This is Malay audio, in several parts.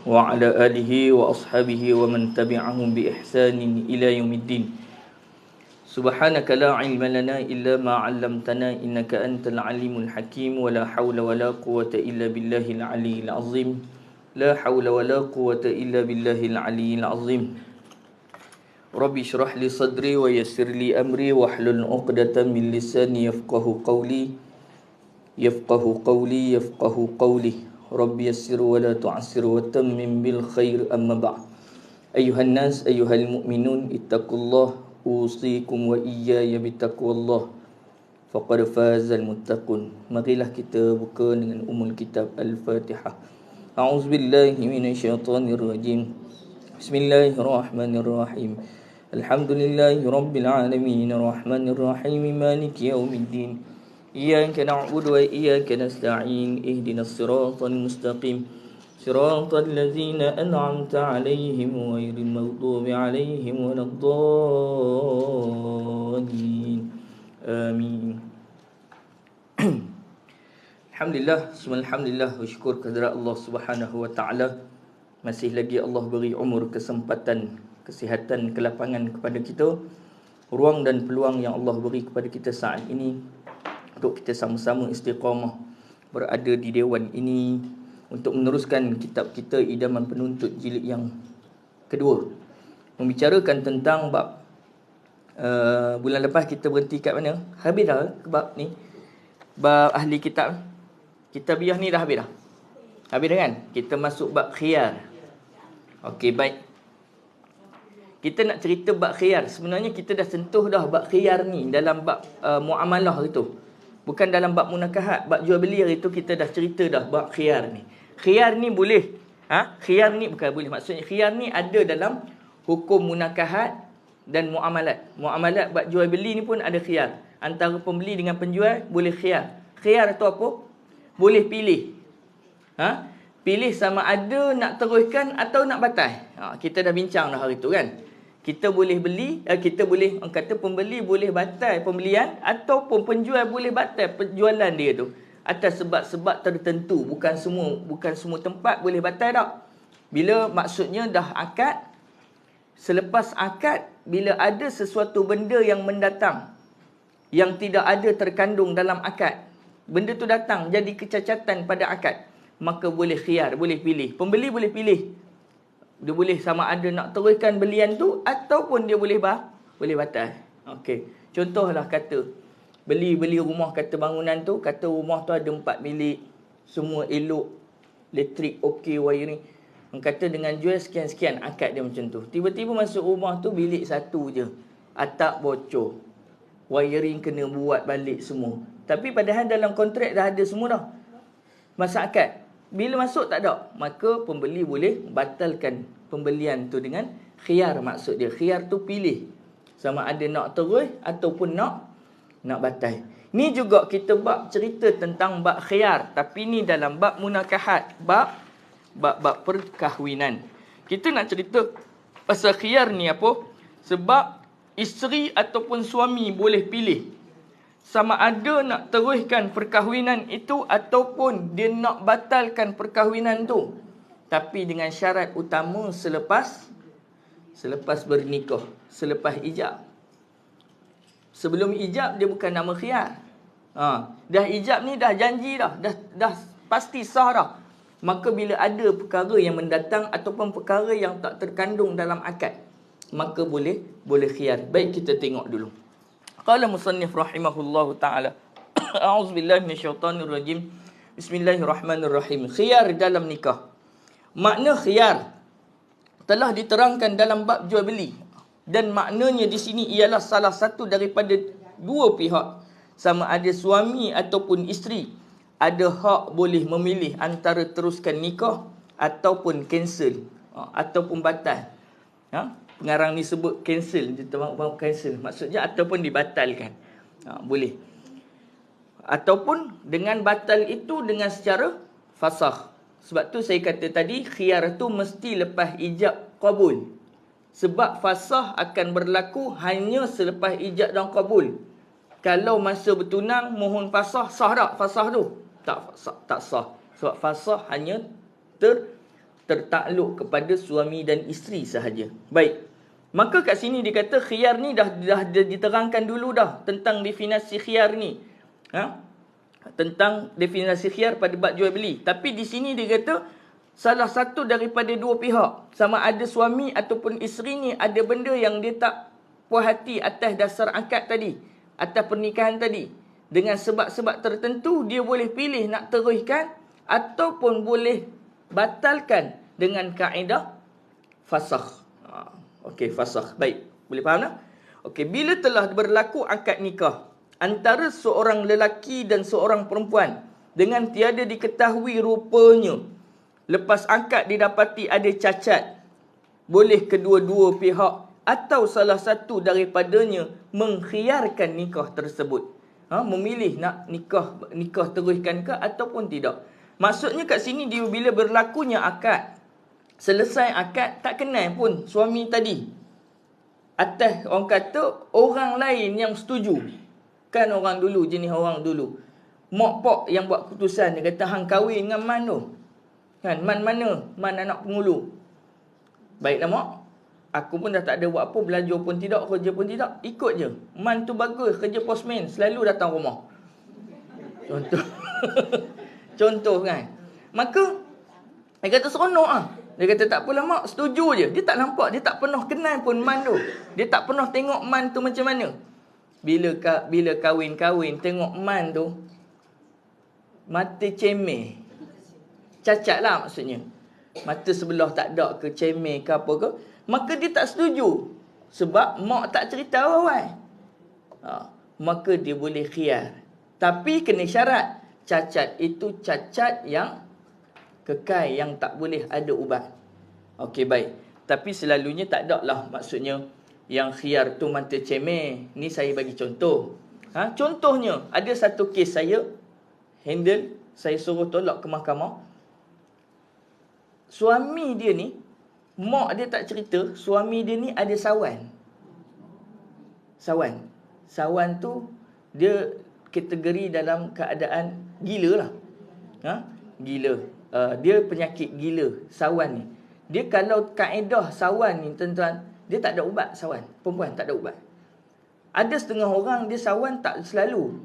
وعلى آله وأصحابه ومن تبعهم بإحسان إلى يوم الدين. سبحانك لا علم لنا إلا ما علمتنا إنك أنت العليم الحكيم ولا حول ولا قوة إلا بالله العلي العظيم. لا حول ولا قوة إلا بالله العلي العظيم. ربي اشرح لي صدري ويسر لي أمري واحلل عقدة من لساني يفقه قولي. ربي يسر ولا تعسر وتمم بالخير. أما بعد. أيها الناس أيها المؤمنون اتقوا الله أوصيكم وإياي بتقوى الله فقد فاز المتقون. Marilah kita buka dengan kitab Al-Fatihah. A'udzubillahi minasyaitonir rajim. Bismillahirrahmanirrahim. Alhamdulillahi rabbil alamin arrahmanir rahim maliki yaumiddin. Iyyaka na'budu wa iyyaka nasta'in ihdinas siratal mustaqim. Siratal ladzina an'amta 'alaihim ghairil maghdubi 'alaihim waladdallin. Amin. Alhamdulillah, alhamdulillah, bersyukur kepada Allah Subhanahu wa taala. Masih lagi Allah beri umur, kesempatan, kesihatan, kelapangan kepada kita. Ruang dan peluang yang Allah beri kepada kita saat ini untuk kita sama-sama istiqamah berada di dewan ini untuk meneruskan kitab kita Idaman Penuntut jilid yang kedua, membicarakan tentang bab bulan lepas kita berhenti kat mana? Habis dah ke bab ni? Bab ahli kitab. Kitabiah ni dah habis dah. Habis dah kan? Kita masuk bab khiyar. Okey, baik. Kita nak cerita bab khiyar. Sebenarnya kita dah sentuh dah bab khiyar ni dalam bab muamalah itu. Bukan dalam bab munakahat, bab jual beli itu kita dah cerita dah bab khiyar ni. Khiyar ni boleh. Khiyar ni bukan boleh. Maksudnya khiyar ni ada dalam hukum munakahat dan muamalat. Muamalat bab jual beli ni pun ada khiyar. Antara pembeli dengan penjual boleh khiyar. Khiyar tu apa? Boleh pilih. Pilih sama ada nak teruskan atau nak batal. Kita dah bincang dah hari tu kan. Kita boleh beli, kita boleh, orang kata pembeli boleh batal pembelian ataupun penjual boleh batal penjualan dia tu atas sebab-sebab tertentu. Bukan semua tempat boleh batal tak. Bila maksudnya dah akad, selepas akad, bila ada sesuatu benda yang mendatang yang tidak ada terkandung dalam akad, benda tu datang jadi kecacatan pada akad, maka boleh khiyar, boleh pilih. Pembeli boleh pilih. Dia boleh sama ada nak teruskan belian tu ataupun dia boleh batal. Okey. Contohlah kata beli rumah, kata bangunan tu, kata rumah tu ada 4 bilik, semua elok, elektrik okey, wiring. Orang kata dengan jual sekian-sekian, akad dia macam tu. Tiba-tiba masuk rumah tu bilik satu je. Atap bocor. Wiring kena buat balik semua. Tapi padahal dalam kontrak dah ada semua dah. Masa akad. Bila masuk tak ada, maka pembeli boleh batalkan pembelian tu dengan khiyar. Maksud dia khiyar tu pilih sama ada nak terus ataupun nak batal. Ni juga kita bab cerita tentang bab khiyar, tapi ni dalam bab munakahat, bab perkahwinan. Kita nak cerita pasal khiyar ni apa? Sebab isteri ataupun suami boleh pilih sama ada nak teruskan perkahwinan itu ataupun dia nak batalkan perkahwinan tu. Tapi dengan syarat utama selepas bernikah, selepas ijab. Sebelum ijab dia bukan nama khiyar. Dah ijab ni dah janji dah pasti sah dah. Maka bila ada perkara yang mendatang ataupun perkara yang tak terkandung dalam akad, maka boleh khiyar. Baik, kita tengok dulu. Qala musannif rahimahullahu ta'ala. A'udzubillahi minasyaitonir rajim. Bismillahirrahmanirrahim. Khiyar dalam nikah. Makna khiyar telah diterangkan dalam bab jual beli, dan maknanya di sini ialah salah satu daripada dua pihak, sama ada suami ataupun isteri, ada hak boleh memilih antara teruskan nikah ataupun cancel, ataupun batal. Pengarang ni sebut cancel, dia cancel, maksudnya ataupun dibatalkan. Boleh. Ataupun dengan batal itu dengan secara fasakh. Sebab tu saya kata tadi, khiyar tu mesti lepas ijab qabul. Sebab fasakh akan berlaku hanya selepas ijab dan qabul. Kalau masa bertunang mohon fasakh, sah tak fasakh tu? Tak sah. Sebab fasakh hanya tertakluk kepada suami dan isteri sahaja. Baik. Maka kat sini dia kata khiyar ni dah diterangkan dulu dah tentang definisi khiyar ni. Tentang definisi khiyar pada bab jual beli. Tapi di sini dia kata salah satu daripada dua pihak, sama ada suami ataupun isteri ni, ada benda yang dia tak puas hati atas dasar akad tadi, atas pernikahan tadi. Dengan sebab-sebab tertentu, dia boleh pilih nak teruskan ataupun boleh batalkan dengan kaedah fasakh. Okey, fasakh. Baik, boleh faham tak? Okey, bila telah berlaku akad nikah antara seorang lelaki dan seorang perempuan dengan tiada diketahui rupanya, lepas akad didapati ada cacat, boleh kedua-dua pihak atau salah satu daripadanya mengkhiyarkan nikah tersebut. Memilih nak nikah teruskan ke ataupun tidak. Maksudnya kat sini dia bila berlakunya akad, selesai akad tak kenal pun suami tadi. Atas orang kata orang lain yang setuju. Kan orang dulu, jenis orang dulu. Mak pak yang buat keputusan, dia kata hang kahwin dengan man tu. Kan, man mana? Man anak pengulu. Baiklah mak, aku pun dah tak ada buat apa, belajar pun tidak, kerja pun tidak, ikut je. Man tu bagus, kerja postman, selalu datang rumah. Contoh. Contoh kan. Maka dia kata seronok ah. Dia kata tak apalah mak, setuju je. Dia tak nampak, dia tak pernah kenal pun man tu. Dia tak pernah tengok man tu macam mana. Bila kahwin-kahwin tengok man tu, mata cemeh. Cacat lah maksudnya. Mata sebelah tak ada ke, cemeh ke apa ke. Maka dia tak setuju. Sebab mak tak cerita awal. Maka dia boleh khiyar. Tapi kena syarat. Cacat itu cacat yang kekal, yang tak boleh ada ubat. Okey, baik. Tapi selalunya tak ada lah. Maksudnya yang khiyar tu mata cemeh. Ni saya bagi contoh. Contohnya, ada satu kes saya handle, saya suruh tolak ke mahkamah. Suami dia ni, mak dia tak cerita, suami dia ni ada sawan. Sawan tu dia kategori dalam keadaan gila lah. Gila. Dia penyakit gila, sawan ni. Dia kalau kaedah sawan ni, tuan-tuan, dia tak ada ubat sawan. Perempuan tak ada ubat. Ada setengah orang dia sawan tak selalu.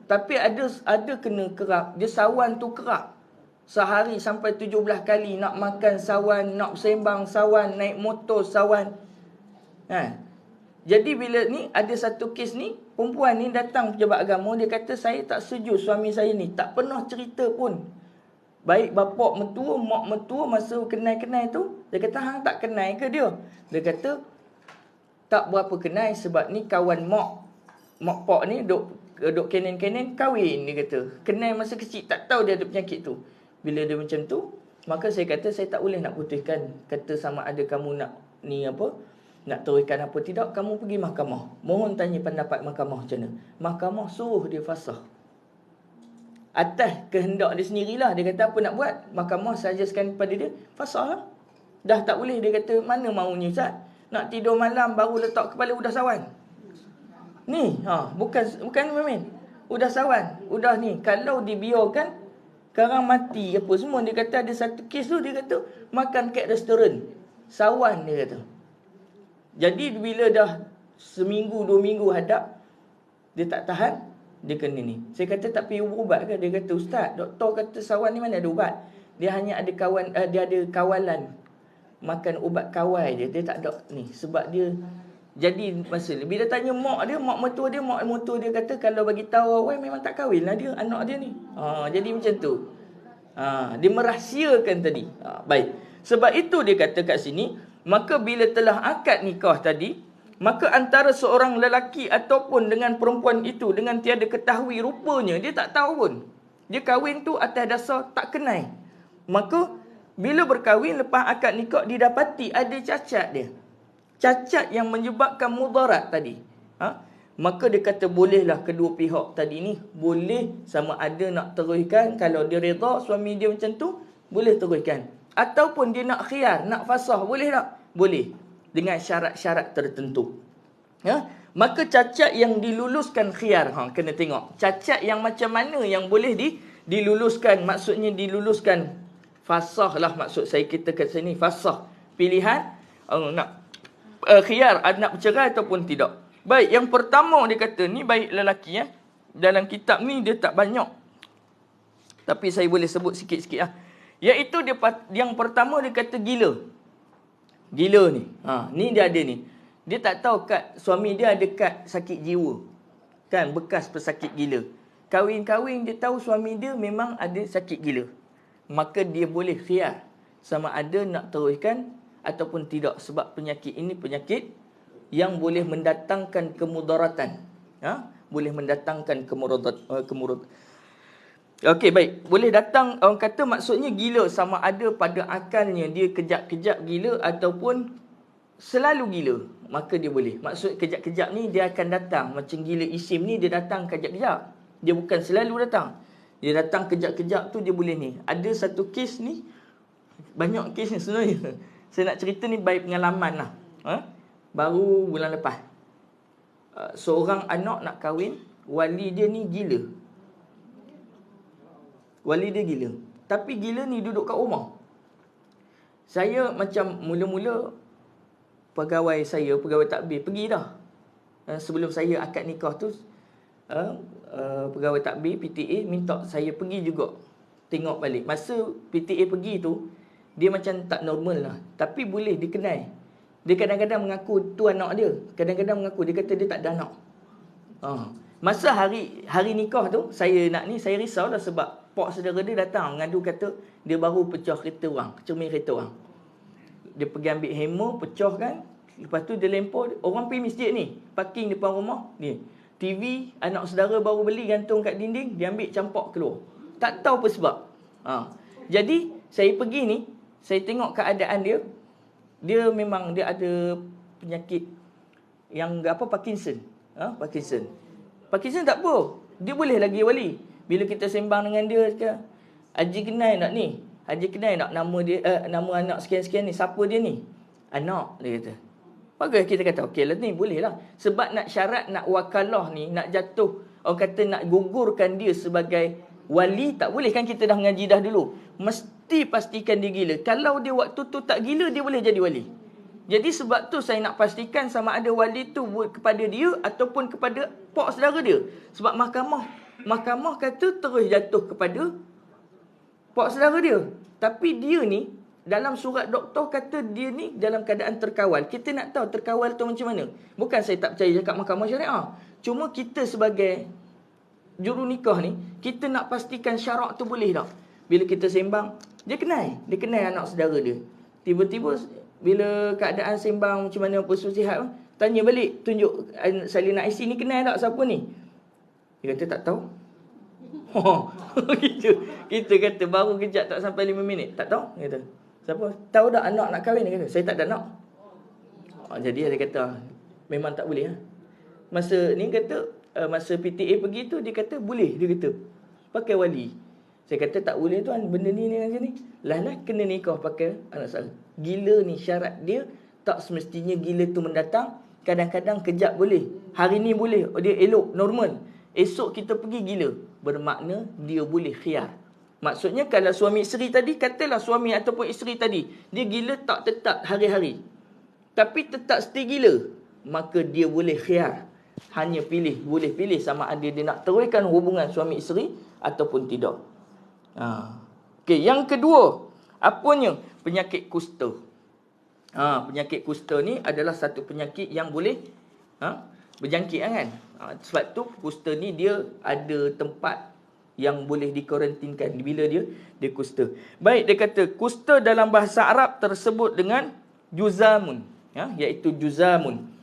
Tapi ada kena kerap. Dia sawan tu kerap. Sehari sampai 17 kali nak makan sawan, nak sembang sawan, naik motor sawan. Jadi bila ni ada satu kes ni, perempuan ni datang pejabat agama, dia kata saya tak setuju suami saya ni, tak pernah cerita pun. Baik bapak mentua, mak mentua masa kenal-kenal tu, dia kata hang tak kenal ke dia? Dia kata tak berapa kenal sebab ni kawan mak pak ni duk kenen-kenen kahwin, dia kata. Kenal masa kecil, tak tahu dia ada penyakit tu. Bila dia macam tu, maka saya kata saya tak boleh nak putuskan. Kata sama ada kamu nak nak teruskan apa tidak, kamu pergi mahkamah. Mohon tanya pendapat mahkamah macam mana. Mahkamah suruh dia fasakh. Atas kehendak dia sendirilah. Dia kata apa nak buat? Mahkamah suggestkan kepada dia, fasakh lah. Dah tak boleh. Dia kata mana maunya Ustaz? Nak tidur malam baru letak kepala udah sawan. Ni, bukan main. Udah sawan. Udah ni. Kalau dibiarkan, sekarang mati apa semua. Dia kata ada satu kes tu, dia kata makan kat restoran. Sawan dia kata. Jadi bila dah seminggu, 2 minggu hadap, dia tak tahan, dia kena ni. Saya kata tak pergi ubat ke? Dia kata ustaz, doktor kata sawan ni mana ada ubat. Dia hanya ada dia ada kawalan. Makan ubat kawal je, dia tak ada ni. Sebab dia jadi masalah. Bila tanya mak mentua dia kata kalau bagi tahu awal memang tak kahwin lah dia, anak dia ni. Jadi macam tu. Dia merahsiakan tadi. Baik. Sebab itu dia kata kat sini, maka bila telah akad nikah tadi, maka antara seorang lelaki ataupun dengan perempuan itu dengan tiada ketahui rupanya, dia tak tahu pun. Dia kahwin tu atas dasar tak kenal. Maka bila berkahwin lepas akad nikah didapati ada cacat dia. Cacat yang menyebabkan mudarat tadi. Maka dia kata bolehlah kedua pihak tadi ni boleh sama ada nak teruskan. Kalau dia reda suami dia macam tu, boleh teruskan. Ataupun dia nak khiyar, nak fasakh, boleh tak? Boleh. Dengan syarat-syarat tertentu. Maka cacat yang diluluskan khiyar, kena tengok. Cacat yang macam mana yang boleh diluluskan, maksudnya diluluskan Fasah lah maksud saya kita kat sini. Fasah. Pilihan nak khiyar, nak bercerai ataupun tidak. Baik, yang pertama dia kata, ni baik lelaki ya. Dalam kitab ni dia tak banyak. Tapi saya boleh sebut sikit-sikit lah. Iaitu dia, yang pertama dia kata gila. Gila ni. Ni dia ada ni. Dia tak tahu kad suami dia ada kad sakit jiwa. Kan, bekas pesakit gila. Kahwin-kahwin dia tahu suami dia memang ada sakit gila. Maka dia boleh khiyar sama ada nak teruskan ataupun tidak. Sebab penyakit ini penyakit yang boleh mendatangkan kemudaratan. Boleh mendatangkan kemudaratan. Okey, baik. Boleh datang, orang kata maksudnya gila sama ada pada akalnya dia kejap-kejap gila ataupun selalu gila. Maka dia boleh. Maksud kejap-kejap ni dia akan datang. Macam gila isim ni dia datang kejap-kejap. Dia bukan selalu datang. Dia datang kejap-kejap tu dia boleh ni. Ada satu kes ni, banyak kes ni sebenarnya. Saya nak cerita ni baik pengalaman lah. Baru bulan lepas. Seorang anak nak kahwin, wali dia ni gila. Wali dia gila. Tapi gila ni duduk kat rumah. Saya macam mula-mula pegawai saya, pegawai takbir, pergi dah. Sebelum saya akad nikah tu, pegawai takbir PTA minta saya pergi juga tengok balik. Masa PTA pergi tu, dia macam tak normal lah. Tapi boleh dikenal. Dia kadang-kadang mengaku tu anak dia. Kadang-kadang mengaku, dia kata dia tak ada anak. Masa hari nikah tu, saya risau lah sebab pak saudara dia datang mengadu kata dia baru pecah kereta orang, cermin kereta orang. Dia pergi ambil hammer, pecahkan. Lepas tu dia lempar. Orang pergi masjid ni, parking depan rumah ni. TV anak saudara baru beli, gantung kat dinding, dia ambil campak keluar. Tak tahu apa sebab. Jadi saya pergi ni, saya tengok keadaan dia. Dia memang dia ada penyakit yang Parkinson. Parkinson tak apa. Dia boleh lagi wali. Bila kita sembang dengan dia, cakap, Haji kenal tak ni? Haji kenal tak nama dia, nama anak sekian-sekian ni? Siapa dia ni? Anak, dia kata. Bagus, kita kata, okey lah ni, boleh lah. Sebab nak syarat, nak wakalah ni, nak jatuh, orang kata nak gugurkan dia sebagai wali, tak boleh kan kita dah mengaji dah dulu. Mesti pastikan dia gila. Kalau dia waktu tu tak gila, dia boleh jadi wali. Jadi sebab tu saya nak pastikan sama ada wali tu kepada dia ataupun kepada pak saudara dia. Sebab mahkamah kata terus jatuh kepada pak saudara dia. Tapi dia ni, dalam surat doktor kata dia ni dalam keadaan terkawal. Kita nak tahu terkawal tu macam mana. Bukan saya tak percaya cakap mahkamah syariah. Cuma kita sebagai juru nikah ni, kita nak pastikan syarak tu boleh tak. Bila kita sembang, dia kenal anak saudara dia. Tiba-tiba bila keadaan sembang macam mana persusihat, tanya balik, tunjuk salinan IC ni, kenal tak siapa ni? Dia kata tak tahu. Kita kata baru kejap tak sampai 5 minit. Tak tahu? Dia kata, siapa? Tahu tak anak nak kahwin? Dia kata, saya tak ada anak. Jadi dia kata, memang tak boleh. Masa ni kata, masa PTA pergi tu, dia kata boleh. Dia kata, pakai wali. Saya kata tak boleh tuan, benda ni macam ni. Lah kena nikah pakai anak saya. Gila ni syarat dia, tak semestinya gila tu mendatang. Kadang-kadang kejap boleh. Hari ni boleh, dia elok, normal. Esok kita pergi gila. Bermakna dia boleh khiyar. Maksudnya kalau suami isteri tadi, katalah suami ataupun isteri tadi, dia gila tak tetap hari-hari. Tapi tetap setia gila. Maka dia boleh khiyar. Hanya boleh pilih sama ada dia nak teruskan hubungan suami isteri ataupun tidak. Okey, yang kedua, apanya? Penyakit kusta. Penyakit kusta ni adalah satu penyakit yang boleh berjangkit kan. Sebab tu kusta ni dia ada tempat yang boleh dikarantinkan bila dia kusta. Baik, dia kata kusta dalam bahasa Arab tersebut dengan juzamun, iaitu juzamun.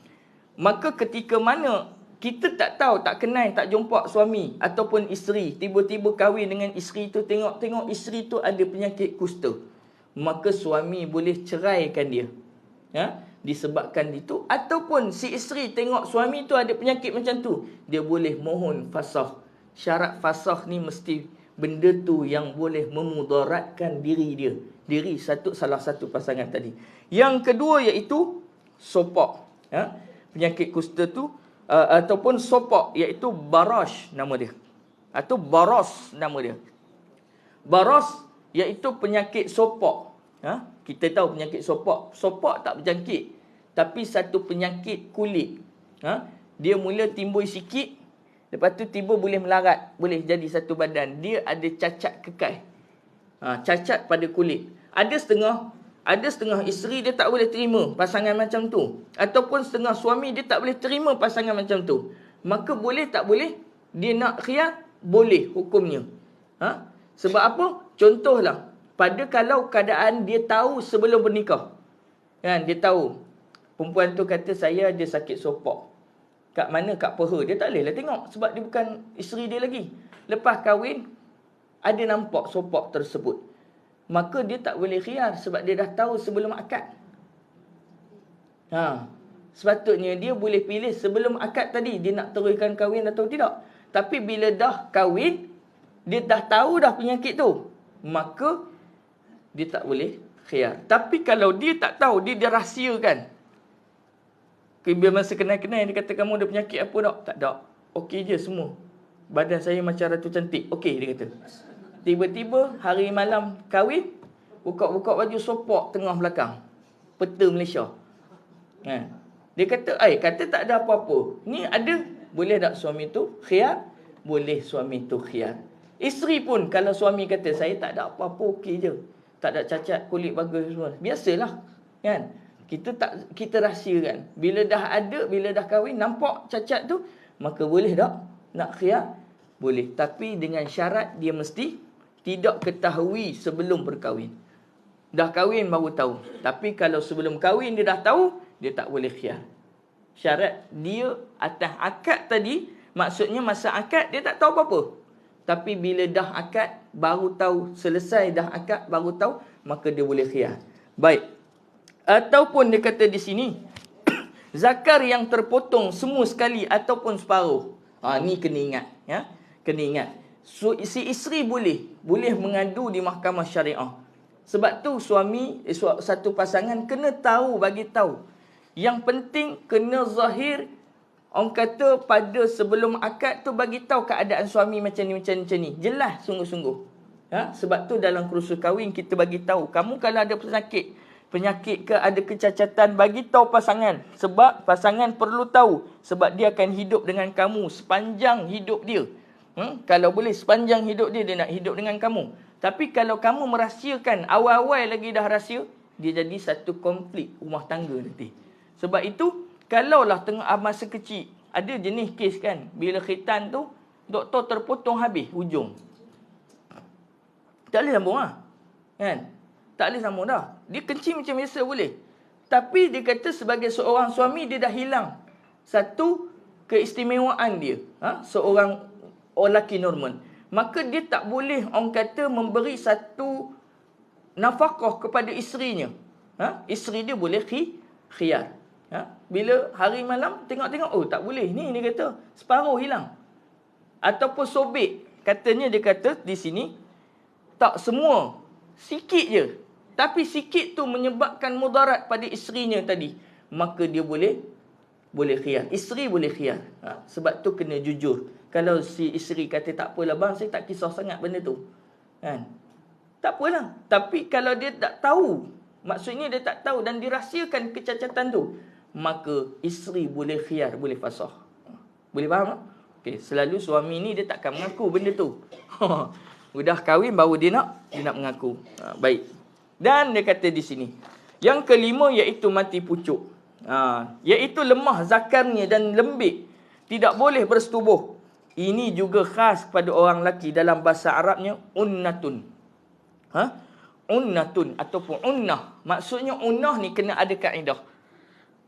Maka ketika mana kita tak tahu, tak kenal, tak jumpa suami ataupun isteri, tiba-tiba kahwin dengan isteri tu, tengok isteri tu ada penyakit kusta, maka suami boleh ceraikan dia. Disebabkan itu, ataupun si isteri tengok suami tu ada penyakit macam tu, dia boleh mohon fasakh. Syarat fasakh ni mesti benda tu yang boleh memudaratkan diri salah satu pasangan tadi. Yang kedua iaitu sopak. Penyakit kusta tu ataupun sopak, iaitu barash nama dia, atau baros nama dia. Baros iaitu penyakit sopok. Kita tahu penyakit sopok. Sopok tak berjangkit, tapi satu penyakit kulit. Dia mula timbul sikit, lepas tu tiba boleh melarat, boleh jadi satu badan. Dia ada cacat kekal. Cacat pada kulit. Ada setengah isteri dia tak boleh terima pasangan macam tu. Ataupun setengah suami dia tak boleh terima pasangan macam tu. Maka boleh tak boleh dia nak khiyar? Boleh hukumnya. Sebab apa? Contohlah, pada kalau keadaan dia tahu sebelum bernikah. Kan, dia tahu. Perempuan tu kata saya ada sakit sopok. Kat mana? Kat peha. Dia tak boleh lah tengok sebab dia bukan isteri dia lagi. Lepas kahwin, ada nampak sopok tersebut. Maka dia tak boleh khiyar sebab dia dah tahu sebelum akad. Sepatutnya dia boleh pilih sebelum akad tadi, dia nak teruskan kahwin atau tidak. Tapi bila dah kahwin, dia dah tahu dah penyakit tu, maka dia tak boleh khiyar. Tapi kalau dia tak tahu, dia rahsiakan. Bila masa kenal-kenal, dia kata kamu ada penyakit apa tak? Tak ada. Okey je semua. Badan saya macam Ratu Cantik. Okey, dia kata. Tiba-tiba hari malam kahwin, buka-buka baju sopok tengah belakang. Peta Malaysia. Dia kata, kata tak ada apa-apa. Ni ada, boleh tak suami tu khiyar? Boleh suami tu khiyar. Isteri pun kalau suami kata saya tak ada apa-apa, okey je. Tak ada cacat, kulit bagus semua. Biasalah. Kan? Kita rahsiakan. Bila dah ada, bila dah kahwin, nampak cacat tu, maka boleh tak nak khiyar? Boleh. Tapi dengan syarat dia mesti tidak ketahui sebelum berkahwin. Dah kahwin baru tahu. Tapi kalau sebelum kahwin dia dah tahu, dia tak boleh khiyar. Syarat dia atas akad tadi, maksudnya masa akad dia tak tahu apa-apa. Tapi bila dah akad, baru tahu, selesai dah akad, baru tahu, maka dia boleh khiyar. Baik. Ataupun dia kata di sini, zakar yang terpotong semua sekali ataupun separuh. Ni kena ingat. Kena ingat. So, si isteri boleh mengadu di mahkamah syariah. Sebab tu suami, satu pasangan kena tahu, bagi tahu. Yang penting kena zahir. Orang kata pada sebelum akad tu bagi tahu keadaan suami macam ni. Jelas sungguh-sungguh. Sebab tu dalam kursus kahwin kita bagi tahu, kamu kalau ada penyakit ke ada kecacatan, bagi tahu pasangan. Sebab pasangan perlu tahu, sebab dia akan hidup dengan kamu sepanjang hidup dia. Kalau boleh sepanjang hidup dia nak hidup dengan kamu. Tapi kalau kamu merahsiakan, awal-awal lagi dah rahsia, dia jadi satu konflik rumah tangga nanti. Sebab itu, kalaulah tengah masa kecil, ada jenis kes kan, bila khitan tu, doktor terpotong habis hujung. Tak boleh sambung kan? Tak boleh sambung dah. Dia kencing macam biasa boleh. Tapi dia kata sebagai seorang suami, dia dah hilang satu keistimewaan dia. Seorang lelaki normal. Maka dia tak boleh, orang kata, memberi satu nafkah kepada isterinya. Isteri dia boleh khiyar. Bila hari malam tengok-tengok, tak boleh. Ni dia kata separuh hilang. Ataupun sobek. Katanya dia kata di sini, tak semua. Sikit je. Tapi sikit tu menyebabkan mudarat pada isterinya tadi. Maka dia boleh khiyar. Isteri boleh khiyar. Sebab tu kena jujur. Kalau si isteri kata tak apalah bang, saya tak kisah sangat benda tu. Kan? Tak apalah. Tapi kalau dia tak tahu, maksudnya dia tak tahu dan dirahsiakan kecacatan tu, maka isteri boleh khiyar, boleh fasakh. Boleh faham tak? Okey, selalu suami ni dia takkan mengaku benda tu. Udah kahwin baru dia nak mengaku. Baik. Dan dia kata di sini, yang kelima iaitu mati pucuk. Iaitu lemah zakarnya dan lembik, tidak boleh bersetubuh. Ini juga khas kepada orang lelaki. Dalam bahasa Arabnya unnatun. Unnatun ataupun unnah. Maksudnya unnah ni kena ada kaedah.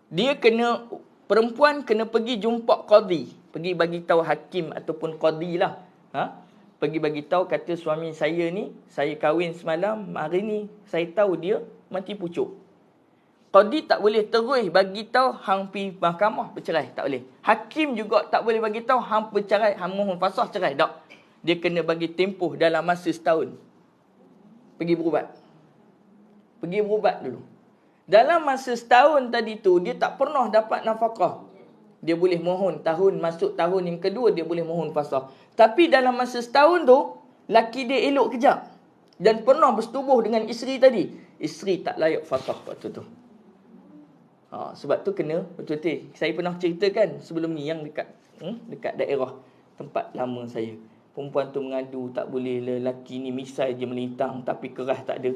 Dia kena, perempuan kena pergi jumpa qadi, pergi bagi tahu hakim ataupun qadi lah. Pergi bagi tahu, kata suami saya ni, saya kahwin semalam, hari ni saya tahu dia mati pucuk. Qadi tak boleh terus bagi tahu hang pi mahkamah bercerai, tak boleh. Hakim juga tak boleh bagi tahu hang bercerai, hang mohon fasakh cerai, tak. Dia kena bagi tempoh dalam masa setahun. Pergi berubat dulu. Dalam masa setahun tadi tu, dia tak pernah dapat nafkah. Dia boleh mohon masuk tahun yang kedua, dia boleh mohon fasakh. Tapi dalam masa setahun tu, laki dia elok kejap. dan pernah bersetubuh dengan isteri tadi, isteri tak layak fasakh waktu tu. Sebab tu kena betul-betul. Saya pernah ceritakan sebelum ni yang dekat daerah tempat lama saya. Perempuan tu mengadu tak boleh, lelaki ni misai je melintang tapi keras tak ada.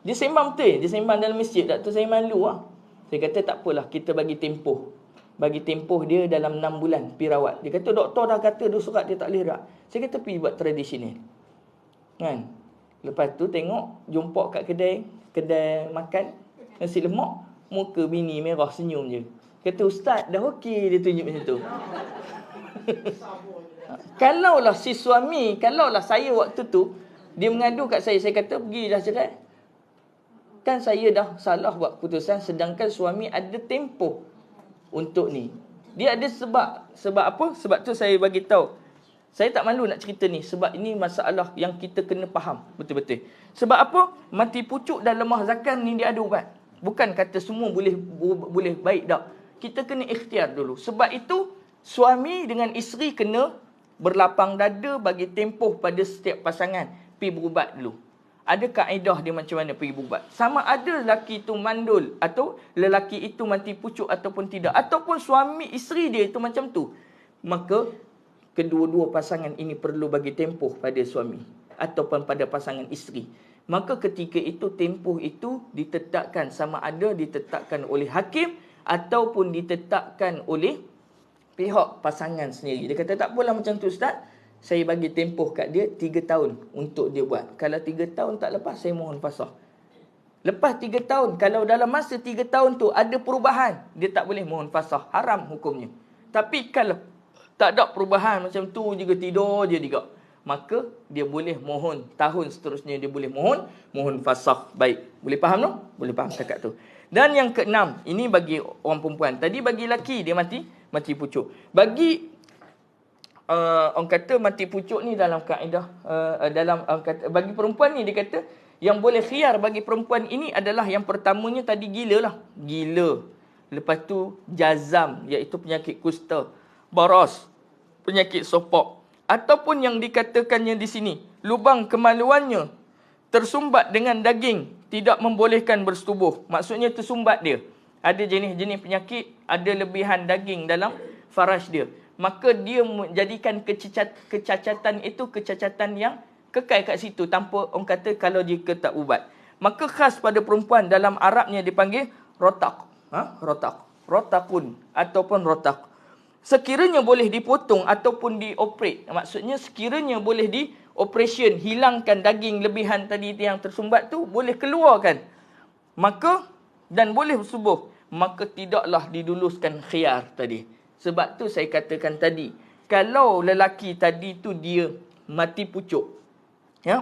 Dia sembang betul, dia sembang dalam masjid. Tak tu saya malu lah. Saya kata tak apalah, kita bagi tempoh. Bagi tempoh dia dalam 6 bulan pergi rawat. Dia kata doktor dah kata dia surat dia tak boleh rak. Saya kata pergi buat tradisional. Kan? Lepas tu tengok jumpa kat kedai makan nasi lemak, muka bini merah senyum je. Kata ustaz dah okey, dia tunjuk macam tu. Kalaulah si suami, kalaulah saya waktu tu dia mengadu kat saya kata pergi dah cerai. Kan saya dah salah buat keputusan, sedangkan suami ada tempoh untuk ni. Dia ada sebab apa? Sebab tu saya bagi tahu. Saya tak malu nak cerita ni sebab ini masalah yang kita kena faham betul-betul. Sebab apa? Mati pucuk dan lemah zakam ni dia ada ubat. Bukan kata semua boleh baik dak. Kita kena ikhtiar dulu. Sebab itu suami dengan isteri kena berlapang dada bagi tempoh pada setiap pasangan. Pergi berubat dulu. Ada kaedah dia macam mana pergi berubat. Sama ada lelaki itu mandul atau lelaki itu mati pucuk ataupun tidak. Ataupun suami isteri dia itu macam tu. Maka kedua-dua pasangan ini perlu bagi tempoh pada suami ataupun pada pasangan isteri. Maka ketika itu tempoh itu ditetapkan, sama ada ditetapkan oleh hakim ataupun ditetapkan oleh pihak pasangan sendiri. Dia kata tak apalah macam tu ustaz, saya bagi tempoh kat dia 3 tahun untuk dia buat. Kalau 3 tahun tak lepas, saya mohon fasakh. Lepas 3 tahun, kalau dalam masa 3 tahun tu ada perubahan, dia tak boleh mohon fasakh. Haram hukumnya. Tapi kalau tak ada perubahan macam tu juga, tidur je juga, maka dia boleh mohon tahun seterusnya, dia boleh mohon fasakh. Baik, boleh faham no? Boleh faham cakap tu. Dan yang keenam, ini bagi orang perempuan. Tadi bagi lelaki dia mati pucuk. Bagi orang kata mati pucuk ni dalam kaedah bagi perempuan ni dia kata yang boleh khiyar bagi perempuan ini adalah yang pertamanya tadi gila. Lepas tu jazam, iaitu penyakit kusta, baras, penyakit sopok, ataupun yang dikatakannya di sini lubang kemaluannya tersumbat dengan daging, tidak membolehkan bersetubuh. Maksudnya tersumbat dia. Ada jenis-jenis penyakit, ada lebihan daging dalam faraj dia. Maka dia menjadikan kecacatan itu kecacatan yang kekal kat situ tanpa orang kata kalau jika tak ubat. Maka khas pada perempuan dalam Arabnya dipanggil rotak. Rotakun ataupun rotak. Sekiranya boleh dipotong ataupun dioperate. Maksudnya sekiranya boleh dioperation, hilangkan daging lebihan tadi yang tersumbat tu, boleh keluarkan. Maka dan boleh bersubuh, maka tidaklah diluluskan khiyar tadi. Sebab tu saya katakan tadi, kalau lelaki tadi tu dia mati pucuk,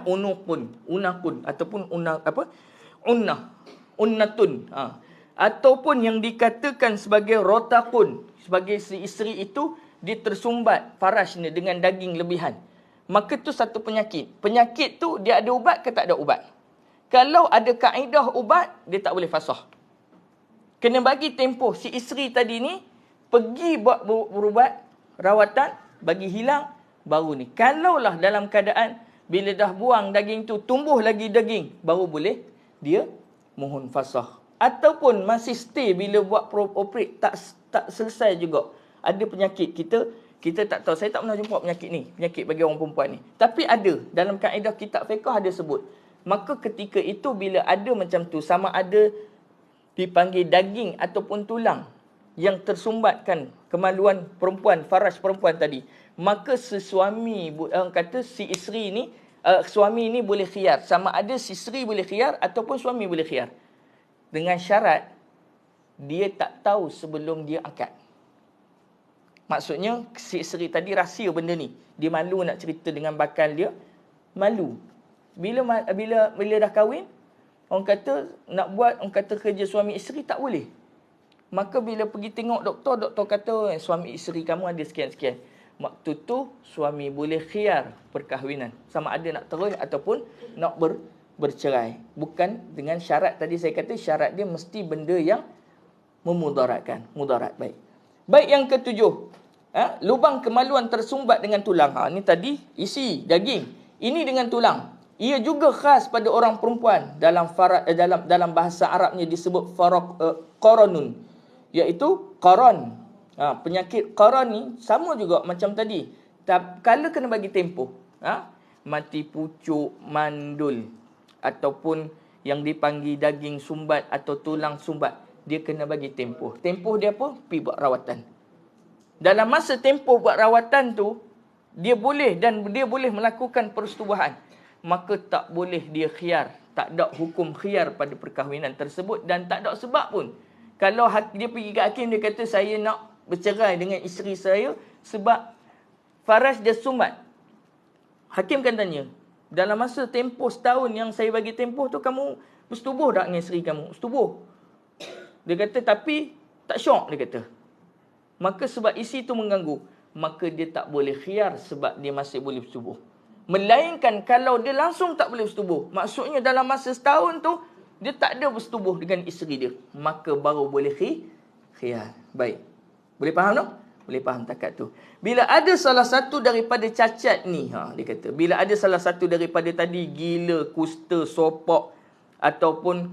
unakun ataupun unnatun, ataupun yang dikatakan sebagai rotakun, sebagai si isteri itu dia tersumbat farajnya dengan daging lebihan, maka tu satu penyakit. Penyakit tu dia ada ubat ke tak ada ubat? Kalau ada kaedah ubat, dia tak boleh fasakh. Kena bagi tempoh si isteri tadi ni pergi buat berubat, rawatan, bagi hilang, baru ni. Kalaulah dalam keadaan bila dah buang daging tu, tumbuh lagi daging, baru boleh dia mohon fasakh. Ataupun masih stay bila buat operate, tak selesai juga. Ada penyakit, kita tak tahu. Saya tak pernah jumpa penyakit ni, penyakit bagi orang perempuan ni. Tapi ada, dalam kaedah kitab fiqh ada sebut. Maka ketika itu bila ada macam tu, sama ada dipanggil daging ataupun tulang yang tersumbatkan kemaluan perempuan, faraj perempuan tadi, maka sesuami, kata si isteri ni, suami ni boleh khiyar. Sama ada si isteri boleh khiyar ataupun suami boleh khiyar. Dengan syarat dia tak tahu sebelum dia akad. Maksudnya si isteri tadi rahsia benda ni. Dia malu nak cerita dengan bakal dia, malu. Bila dah kahwin, orang kata nak buat, orang kata kerja suami isteri tak boleh. Maka bila pergi tengok doktor kata suami isteri kamu ada sekian-sekian. Waktu tu suami boleh khiyar perkahwinan. Sama ada nak terus ataupun nak bercerai. Bukan dengan syarat tadi saya kata, syarat dia mesti benda yang memudaratkan. Mudarat, baik. Baik, yang ketujuh. Lubang kemaluan tersumbat dengan tulang. Ni tadi isi daging. Ini dengan tulang. Ia juga khas pada orang perempuan. Dalam bahasa Arabnya disebut qaranun, iaitu qaran. Penyakit qaran ni sama juga macam tadi. Kalau kena bagi tempoh, mati pucuk, mandul, ataupun yang dipanggil daging sumbat atau tulang sumbat, dia kena bagi tempoh. Tempoh dia apa? Pergi buat rawatan. Dalam masa tempoh buat rawatan tu, dia boleh melakukan persetubuhan. Maka tak boleh dia khiyar. Tak ada hukum khiyar pada perkahwinan tersebut, dan tak ada sebab pun. Kalau dia pergi ke hakim, dia kata saya nak bercerai dengan isteri saya sebab faraj dia sumbat. Hakim kan tanya, dalam masa tempoh setahun yang saya bagi tempoh tu, kamu bersetubuh tak dengan isteri kamu? Setubuh. Dia kata, tapi tak syok, dia kata. Maka sebab isi tu mengganggu, maka dia tak boleh khiyar sebab dia masih boleh bersetubuh. Melainkan kalau dia langsung tak boleh bersetubuh, maksudnya dalam masa setahun tu dia tak ada bersetubuh dengan isteri dia, maka baru boleh khiyar. Baik. Boleh faham tak? Boleh faham takat tu. Bila ada salah satu daripada cacat ni, dia kata, bila ada salah satu daripada tadi, gila, kusta, sopak, ataupun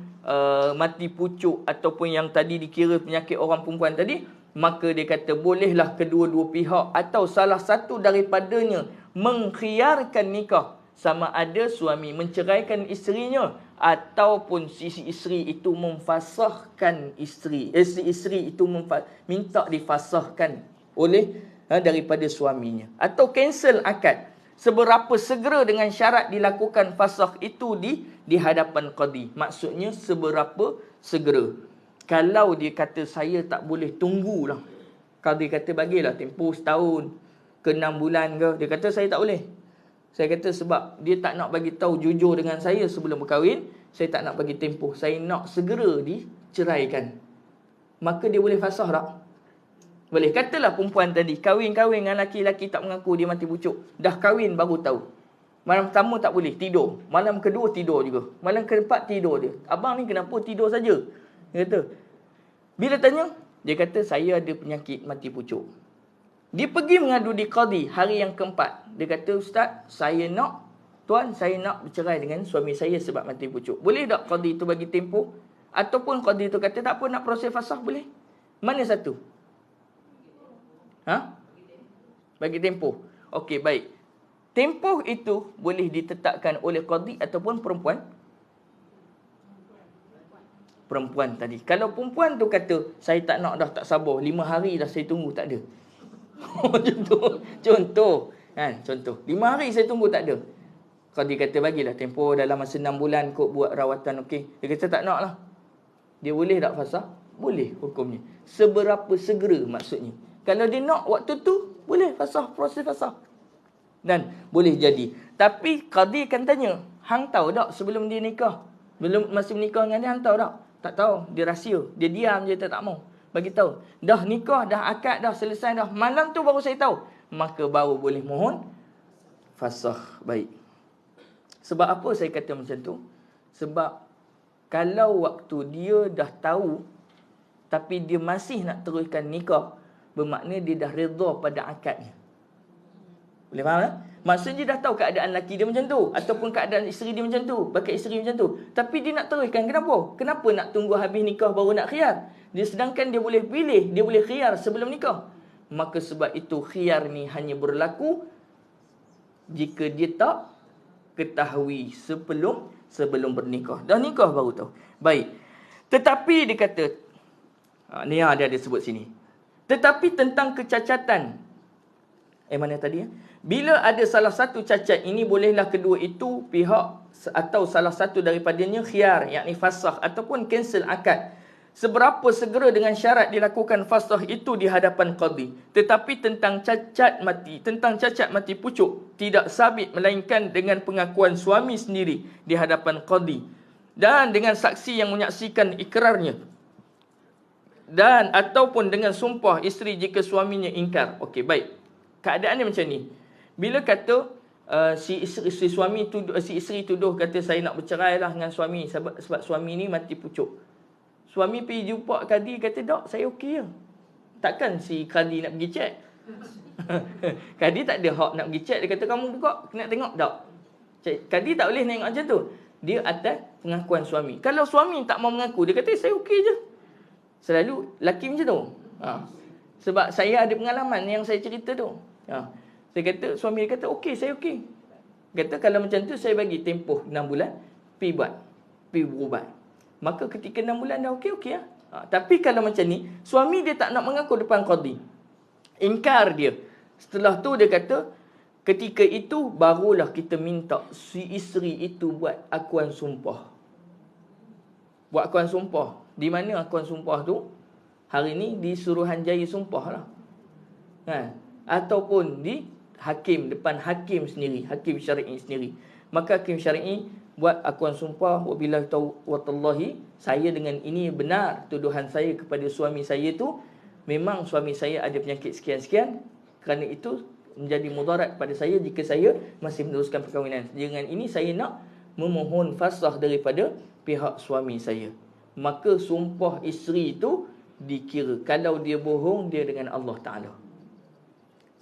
mati pucuk, ataupun yang tadi dikira penyakit orang perempuan tadi, maka dia kata bolehlah kedua-dua pihak atau salah satu daripadanya mengkhiyarkan nikah, sama ada suami menceraikan isterinya ataupun si isteri itu memfasahkan isteri. Si isteri itu minta difasahkan oleh daripada suaminya, atau cancel akad. Seberapa segera dengan syarat dilakukan fasakh itu di hadapan qadi. Maksudnya seberapa segera. Kalau dia kata saya tak boleh tunggulah, qadi kata bagilah tempoh setahun ke 6 bulan ke, dia kata saya tak boleh. Saya kata sebab dia tak nak bagi tahu jujur dengan saya sebelum berkahwin, saya tak nak bagi tempoh, saya nak segera diceraikan. Maka dia boleh fasakh tak? Boleh. Katalah perempuan tadi kahwin dengan laki-laki tak mengaku, dia mati pucuk. Dah kahwin baru tahu. Malam pertama tak boleh tidur, malam kedua tidur juga, malam keempat tidur dia. Abang ni kenapa tidur saja? Dia kata. Bila tanya, dia kata saya ada penyakit mati pucuk. Dia pergi mengadu di qadi hari yang keempat. Dia kata, ustaz, saya nak bercerai dengan suami saya sebab mati pucuk. Boleh tak qadi itu bagi tempoh? Ataupun qadi itu kata tak apa, nak proses fasakh boleh? Mana satu? Bagi tempoh. Okey, baik. Tempoh itu boleh ditetapkan oleh qadi ataupun perempuan. Perempuan tadi. Kalau perempuan tu kata, saya tak nak dah, tak sabar, 5 hari dah saya tunggu, tak ada. Contoh. 5 hari saya tunggu, tak ada. Qadi kata bagilah tempoh dalam masa 6 bulan kot buat rawatan, okey. Dia kata tak nak lah. Dia boleh tak fasakh? Boleh hukumnya. Seberapa segera maksudnya. Kalau dia nak waktu tu, boleh fasakh, proses fasakh. Dan boleh jadi. Tapi qadi akan tanya, hang tahu tak sebelum dia nikah? Belum masih menikah dengan dia, hang tahu tak? Tak tahu. Dia rahsia. Dia diam je, tak mau bagi tahu. Dah nikah, dah akad, dah selesai dah. Malam tu baru saya tahu. Maka baru boleh mohon fasakh. Baik. Sebab apa saya kata macam tu? Sebab kalau waktu dia dah tahu tapi dia masih nak teruskan nikah, bermakna dia dah redha pada akadnya. Boleh faham tak? Maksudnya dia dah tahu keadaan lelaki dia macam tu, ataupun keadaan isteri dia macam tu, bakal isteri macam tu. Tapi dia nak teruskan. Kenapa? Kenapa nak tunggu habis nikah baru nak khiyar? Dia sedangkan dia boleh pilih, dia boleh khiyar sebelum nikah. Maka sebab itu khiyar ni hanya berlaku jika dia tak ketahui sebelum bernikah. Dah nikah baru tahu. Baik. Tetapi dia kata, ni yang ada sebut sini. Tetapi tentang kecacatan, mana tadi? Bila ada salah satu cacat ini, bolehlah kedua itu pihak atau salah satu daripadanya khiyar, yakni fasakh ataupun cancel akad. Seberapa segera dengan syarat dilakukan fasakh itu di hadapan qadi. Tetapi tentang cacat mati pucuk tidak sabit melainkan dengan pengakuan suami sendiri di hadapan qadi dan dengan saksi yang menyaksikan ikrarnya, dan ataupun dengan sumpah isteri jika suaminya ingkar. Okey, baik. Keadaannya macam ni. Bila kata si isteri tuduh kata saya nak bercerai lah dengan suami sebab suami ni mati pucuk. Suami pergi jumpa kadi, kata tak, saya okey je. Takkan si kadi nak pergi cek? Kadi tak ada hak nak pergi cek. Dia kata kamu buka, nak tengok tak? Kadi tak boleh tengok macam tu. Dia atas pengakuan suami. Kalau suami tak mau mengaku, dia kata saya okey je. Selalu lelaki macam tu. Sebab saya ada pengalaman yang saya cerita tu. Saya kata, suami dia kata okey, saya okey. Kata kalau macam tu saya bagi tempoh 6 bulan, pi berubat. Maka ketika 6 bulan dah okey lah. Tapi kalau macam ni, suami dia tak nak mengaku depan qadi. Ingkar dia. Setelah tu dia kata, ketika itu barulah kita minta si isteri itu buat akuan sumpah. Buat akuan sumpah. Di mana akuan sumpah tu? Hari ni di Suruhanjaya Sumpah lah. Ataupun di hakim, depan hakim sendiri, hakim syar'i sendiri. Maka hakim syar'i buat akuan sumpah, wabillahi taufiq, saya dengan ini benar tuduhan saya kepada suami saya tu, memang suami saya ada penyakit sekian-sekian, kerana itu menjadi mudarat pada saya jika saya masih meneruskan perkahwinan. Dengan ini saya nak memohon fasakh daripada pihak suami saya. Maka sumpah isteri itu dikira, kalau dia bohong, dia dengan Allah Ta'ala.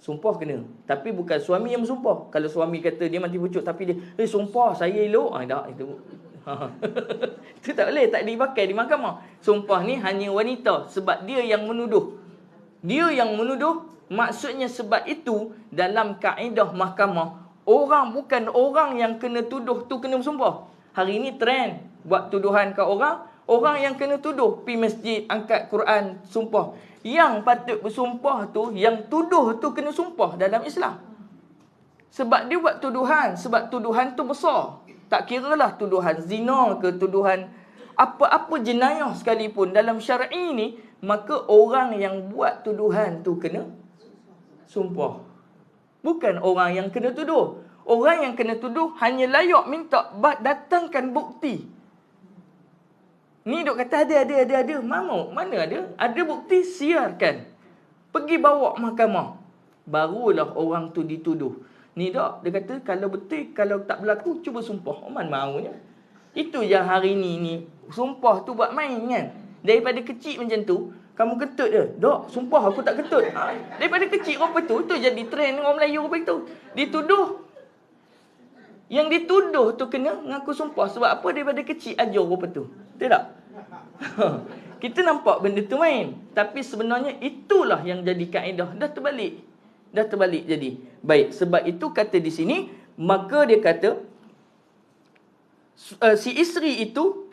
Sumpah kena. Tapi bukan suami yang bersumpah. Kalau suami kata dia mati pucuk, tapi dia sumpah saya elok, tak, itu itu tak boleh, tak dipakai di mahkamah. Sumpah ni hanya wanita, sebab dia yang menuduh. Dia yang menuduh, maksudnya sebab itu dalam kaedah mahkamah, bukan orang yang kena tuduh tu kena bersumpah. Hari ni trend buat tuduhan ke orang yang kena tuduh pergi masjid, angkat Quran, sumpah. Yang patut bersumpah tu, yang tuduh tu kena sumpah dalam Islam. Sebab dia buat tuduhan, sebab tuduhan tu besar. Tak kiralah tuduhan zina ke, tuduhan apa-apa jenayah sekalipun dalam syar'i ni, maka orang yang buat tuduhan tu kena sumpah. Bukan orang yang kena tuduh. Orang yang kena tuduh hanya layak minta datangkan bukti. Ni dok kata ada. Mana ada? Ada bukti, siarkan. Pergi bawa mahkamah. Barulah orang tu dituduh. Ni dok, dia kata kalau betul, kalau tak berlaku, cuba sumpah. Man maunya. Itu yang hari ni sumpah tu buat main kan. Daripada kecil macam tu, kamu ketut je. Dok, sumpah aku tak ketut. Daripada kecil apa tu jadi trend orang Melayu apa itu. Dituduh. Yang dituduh tu kena mengaku sumpah. Sebab apa? Daripada kecil ajar apa tu. Betul tak? Kita nampak benda tu main. Tapi sebenarnya itulah yang jadi kaedah. Dah terbalik jadi. Baik, sebab itu kata di sini, maka dia kata, si isteri itu,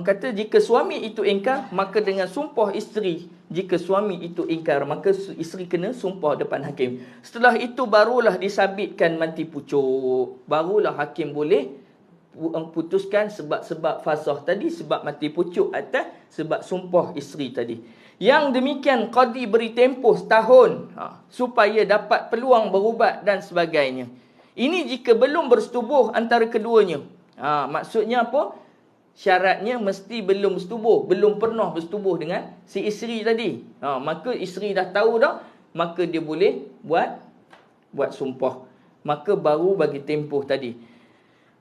kata jika suami itu ingkar, maka dengan sumpah isteri, jika suami itu ingkar, maka isteri kena sumpah depan hakim. Setelah itu barulah disabitkan mati pucuk. Barulah hakim boleh putuskan sebab-sebab fasakh tadi, sebab mati pucuk atas sebab sumpah isteri tadi. Yang demikian qadi beri tempoh setahun supaya dapat peluang berubat dan sebagainya. Ini jika belum bersetubuh antara keduanya. Maksudnya apa? Syaratnya mesti belum bersetubuh, belum pernah bersetubuh dengan si isteri tadi. Maka isteri dah tahu dah, maka dia boleh buat sumpah. Maka baru bagi tempoh tadi.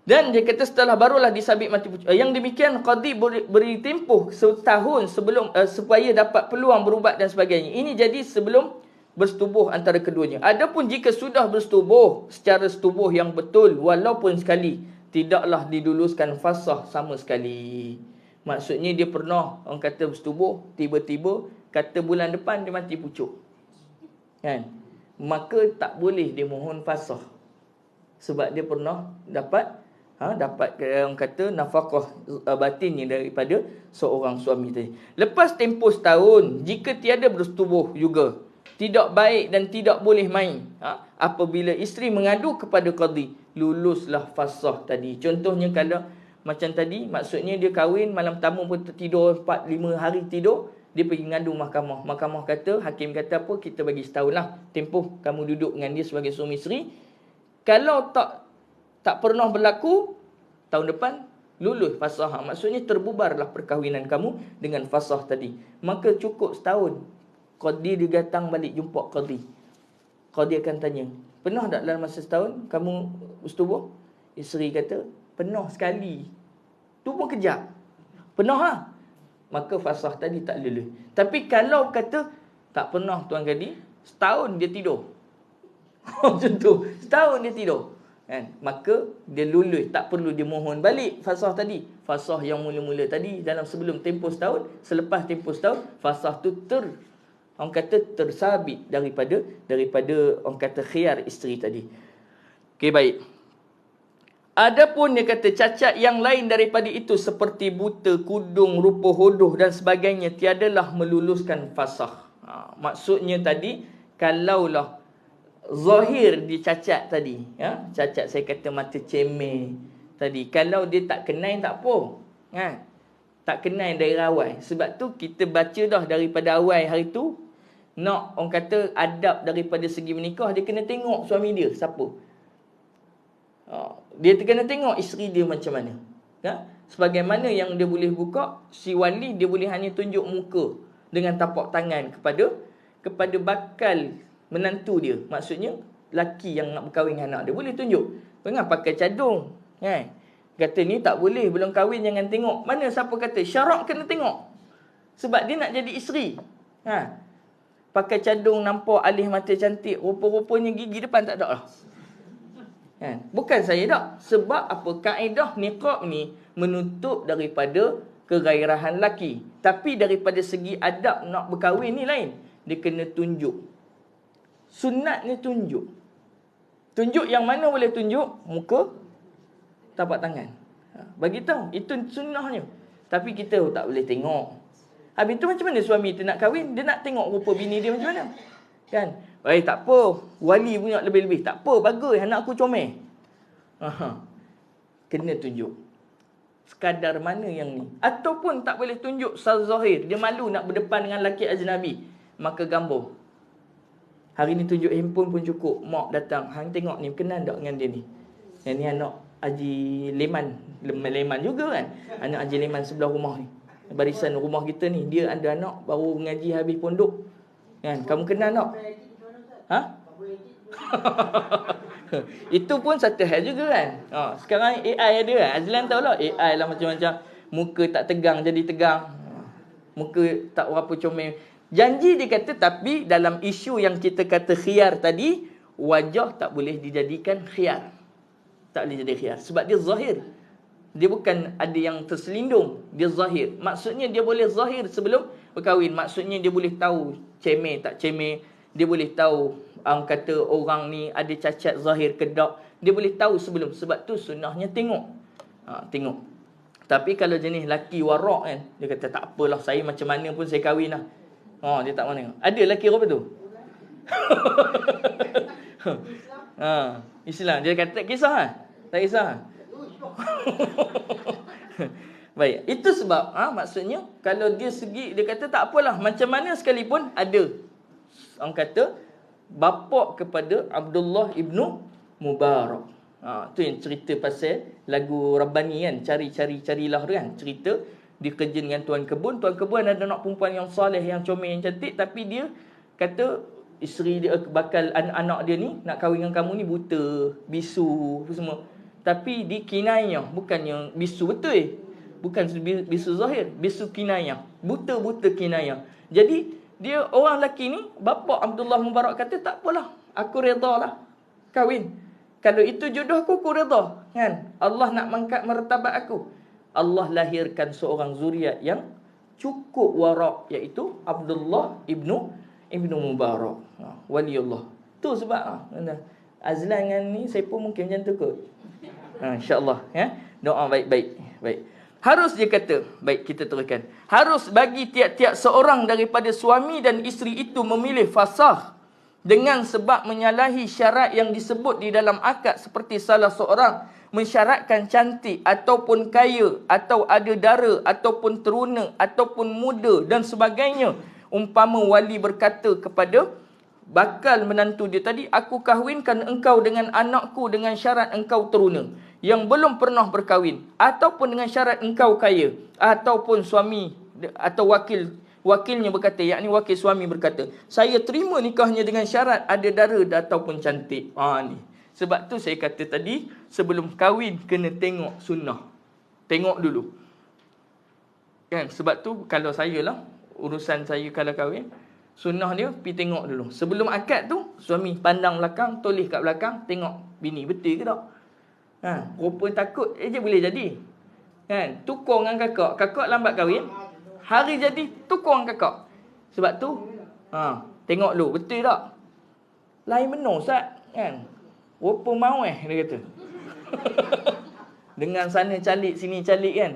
Dan dia kata setelah barulah disabit mati pucuk. Yang demikian qadi beri tempoh setahun sebelum supaya dapat peluang berubat dan sebagainya. Ini jadi sebelum bersetubuh antara keduanya. Adapun jika sudah bersetubuh secara setubuh yang betul walaupun sekali, tidaklah diluluskan fasakh sama sekali. Maksudnya dia pernah orang kata bersetubuh, tiba-tiba kata bulan depan dia mati pucuk. Kan? Maka tak boleh dia mohon fasakh. Sebab dia pernah dapat orang kata nafkah batinnya daripada seorang suami tadi. Lepas tempoh setahun, jika tiada bersetubuh juga, tidak baik dan tidak boleh main. Apabila isteri mengadu kepada qadi, luluslah fasakh tadi. Contohnya kalau macam tadi, maksudnya dia kahwin, malam tamu pun tidur 4-5 hari tidur, dia pergi ngadu mahkamah. Mahkamah kata, hakim kata apa? Kita bagi setahun lah tempoh kamu duduk dengan dia sebagai suami isteri. Kalau tak pernah berlaku, tahun depan lulus fasakh. Maksudnya terbubarlah perkahwinan kamu dengan fasakh tadi. Maka cukup setahun. Qadi dia datang balik jumpa qadi. Qadi akan tanya, pernah tak dalam masa setahun kamu bersetubuh? Isteri kata, pernah sekali. Tu pun kejap. Pernah lah. Maka fasakh tadi tak lulus. Tapi kalau kata tak pernah tuan Qadi, setahun dia tidur. Macam tu. Setahun dia tidur. kan, maka dia lulus, tak perlu dia mohon balik fasah tadi. Fasah yang mula-mula tadi dalam sebelum tempoh setahun, selepas tempoh setahun, fasah tu orang kata tersabit daripada orang kata khiyar isteri tadi. Okey, baik. Adapun dia kata cacat yang lain daripada itu seperti buta, kudung, rupa hodoh dan sebagainya tiadalah meluluskan fasah. Maksudnya tadi, kalaulah zahir dia cacat tadi, cacat saya kata mata cemeh tadi, kalau dia tak kenal tak apa, tak kenal dari awal. Sebab tu kita baca dah daripada awal hari tu, nak orang kata adab daripada segi menikah, dia kena tengok suami dia siapa. Dia kena tengok isteri dia macam mana. Sebagaimana yang dia boleh buka, si wali dia boleh hanya tunjuk muka dengan tapak tangan kepada bakal menantu dia. Maksudnya laki yang nak berkahwin dengan anak dia boleh tunjuk. Jangan pakai cadung, kata ni tak boleh, belum kahwin jangan tengok. Mana siapa kata syarak kena tengok? Sebab dia nak jadi isteri. Pakai cadung nampak alih mata cantik, rupa-rupanya gigi depan tak ada lah. Bukan saya tak. Sebab apa? Kaedah niqab ni menutup daripada kegairahan laki. Tapi daripada segi adab nak berkahwin ni lain. Dia kena tunjuk. Sunatnya tunjuk. Tunjuk yang mana boleh tunjuk? Muka, tapak tangan. Bagi tahu itu sunnahnya. Tapi kita tak boleh tengok. Habis tu macam mana suami tu nak kahwin? Dia nak tengok rupa bini dia macam mana? Kan? Tak apa. Wali punya lebih-lebih. Tak apa, bagus. Anak aku comel. Kena tunjuk. Sekadar mana yang ni. Ataupun tak boleh tunjuk secara zahir. Dia malu nak berdepan dengan lelaki ajnabi. Maka gambar. Hari ni tunjuk handphone pun cukup. Mak datang. Hang tengok ni, kenal tak dengan dia ni? Yang ni anak Haji Leman. Leman juga kan? Anak Haji Leman sebelah rumah ni. Barisan rumah kita ni. Dia ada anak baru mengaji habis pondok. Kan? Kamu kenal tak? Itu pun satu hal juga kan. Sekarang AI ada kan. Azlan tahu lah AI lah macam-macam. Muka tak tegang jadi tegang. Muka tak berapa comel. Janji dia kata, tapi dalam isu yang kita kata khiyar tadi, wajah tak boleh dijadikan khiyar. Tak boleh jadi khiyar. Sebab dia zahir. Dia bukan ada yang terselindung. Dia zahir. Maksudnya dia boleh zahir sebelum berkahwin. Maksudnya dia boleh tahu cemeh tak cemeh. Dia boleh tahu kata orang ni ada cacat zahir ke tak. Dia boleh tahu sebelum. Sebab tu sunnahnya tengok. Tengok. Tapi kalau jenis laki warak kan, dia kata tak apalah, saya macam mana pun saya kahwin lah. Dia tak mana. Ada laki apa tu? Islam. Dia kata tak kisah lah. Tak kisah lah. Baik. Itu sebab maksudnya kalau dia segi, dia kata tak apalah, macam mana sekalipun ada. Orang kata bapa kepada Abdullah ibnu Mubarak. Tu yang cerita pasal lagu Rabbani kan, carilah tu kan. Cerita dia kerja dengan tuan kebun. Tuan kebun ada anak perempuan yang soleh, yang comel, yang cantik. Tapi dia kata isteri dia, bakal anak dia ni nak kahwin dengan kamu ni buta, bisu, apa semua. Tapi di kinayah, bukannya bisu betul. Bukan bisu zahir, bisu kinayah. Buta-buta kinayah. Jadi dia orang lelaki ni, bapa Abdullah Mubarak kata tak apalah, aku redha lah kahwin. Kalau itu jodoh aku redha kan. Allah nak mengangkat martabat aku. Allah lahirkan seorang zuriat yang cukup warak, iaitu Abdullah ibnu Mubarak. Waliullah. Tu sebab Azlan dengan ni saya pun mungkin macam tu kot. InsyaAllah doa baik-baik. Baik. Harus dia kata, baik kita teruskan. Harus bagi tiap-tiap seorang daripada suami dan isteri itu memilih fasah dengan sebab menyalahi syarat yang disebut di dalam akad, seperti salah seorang mensyaratkan cantik ataupun kaya atau ada dara ataupun teruna ataupun muda dan sebagainya. Umpama wali berkata kepada bakal menantu dia tadi, aku kahwinkan engkau dengan anakku dengan syarat engkau teruna yang belum pernah berkahwin, ataupun dengan syarat engkau kaya, ataupun suami atau wakilnya berkata, yakni wakil suami berkata, saya terima nikahnya dengan syarat ada dara ataupun cantik. Ni. Sebab tu saya kata tadi, sebelum kahwin kena tengok sunnah. Tengok dulu. Kan? Sebab tu kalau saya lah, urusan saya kalau kahwin, sunnah dia pergi tengok dulu. Sebelum akad tu, suami pandang belakang, toleh kat belakang, tengok bini betul ke tak. Rupa takut je boleh jadi. Kan? Tukar dengan kakak. Kakak lambat kahwin. Hari jadi tukar dengan kakak. Sebab tu tengok dulu betul tak? Lain benar Ustaz. Kan? Rupa mau dia kata. Dengan sana calik, sini calik kan.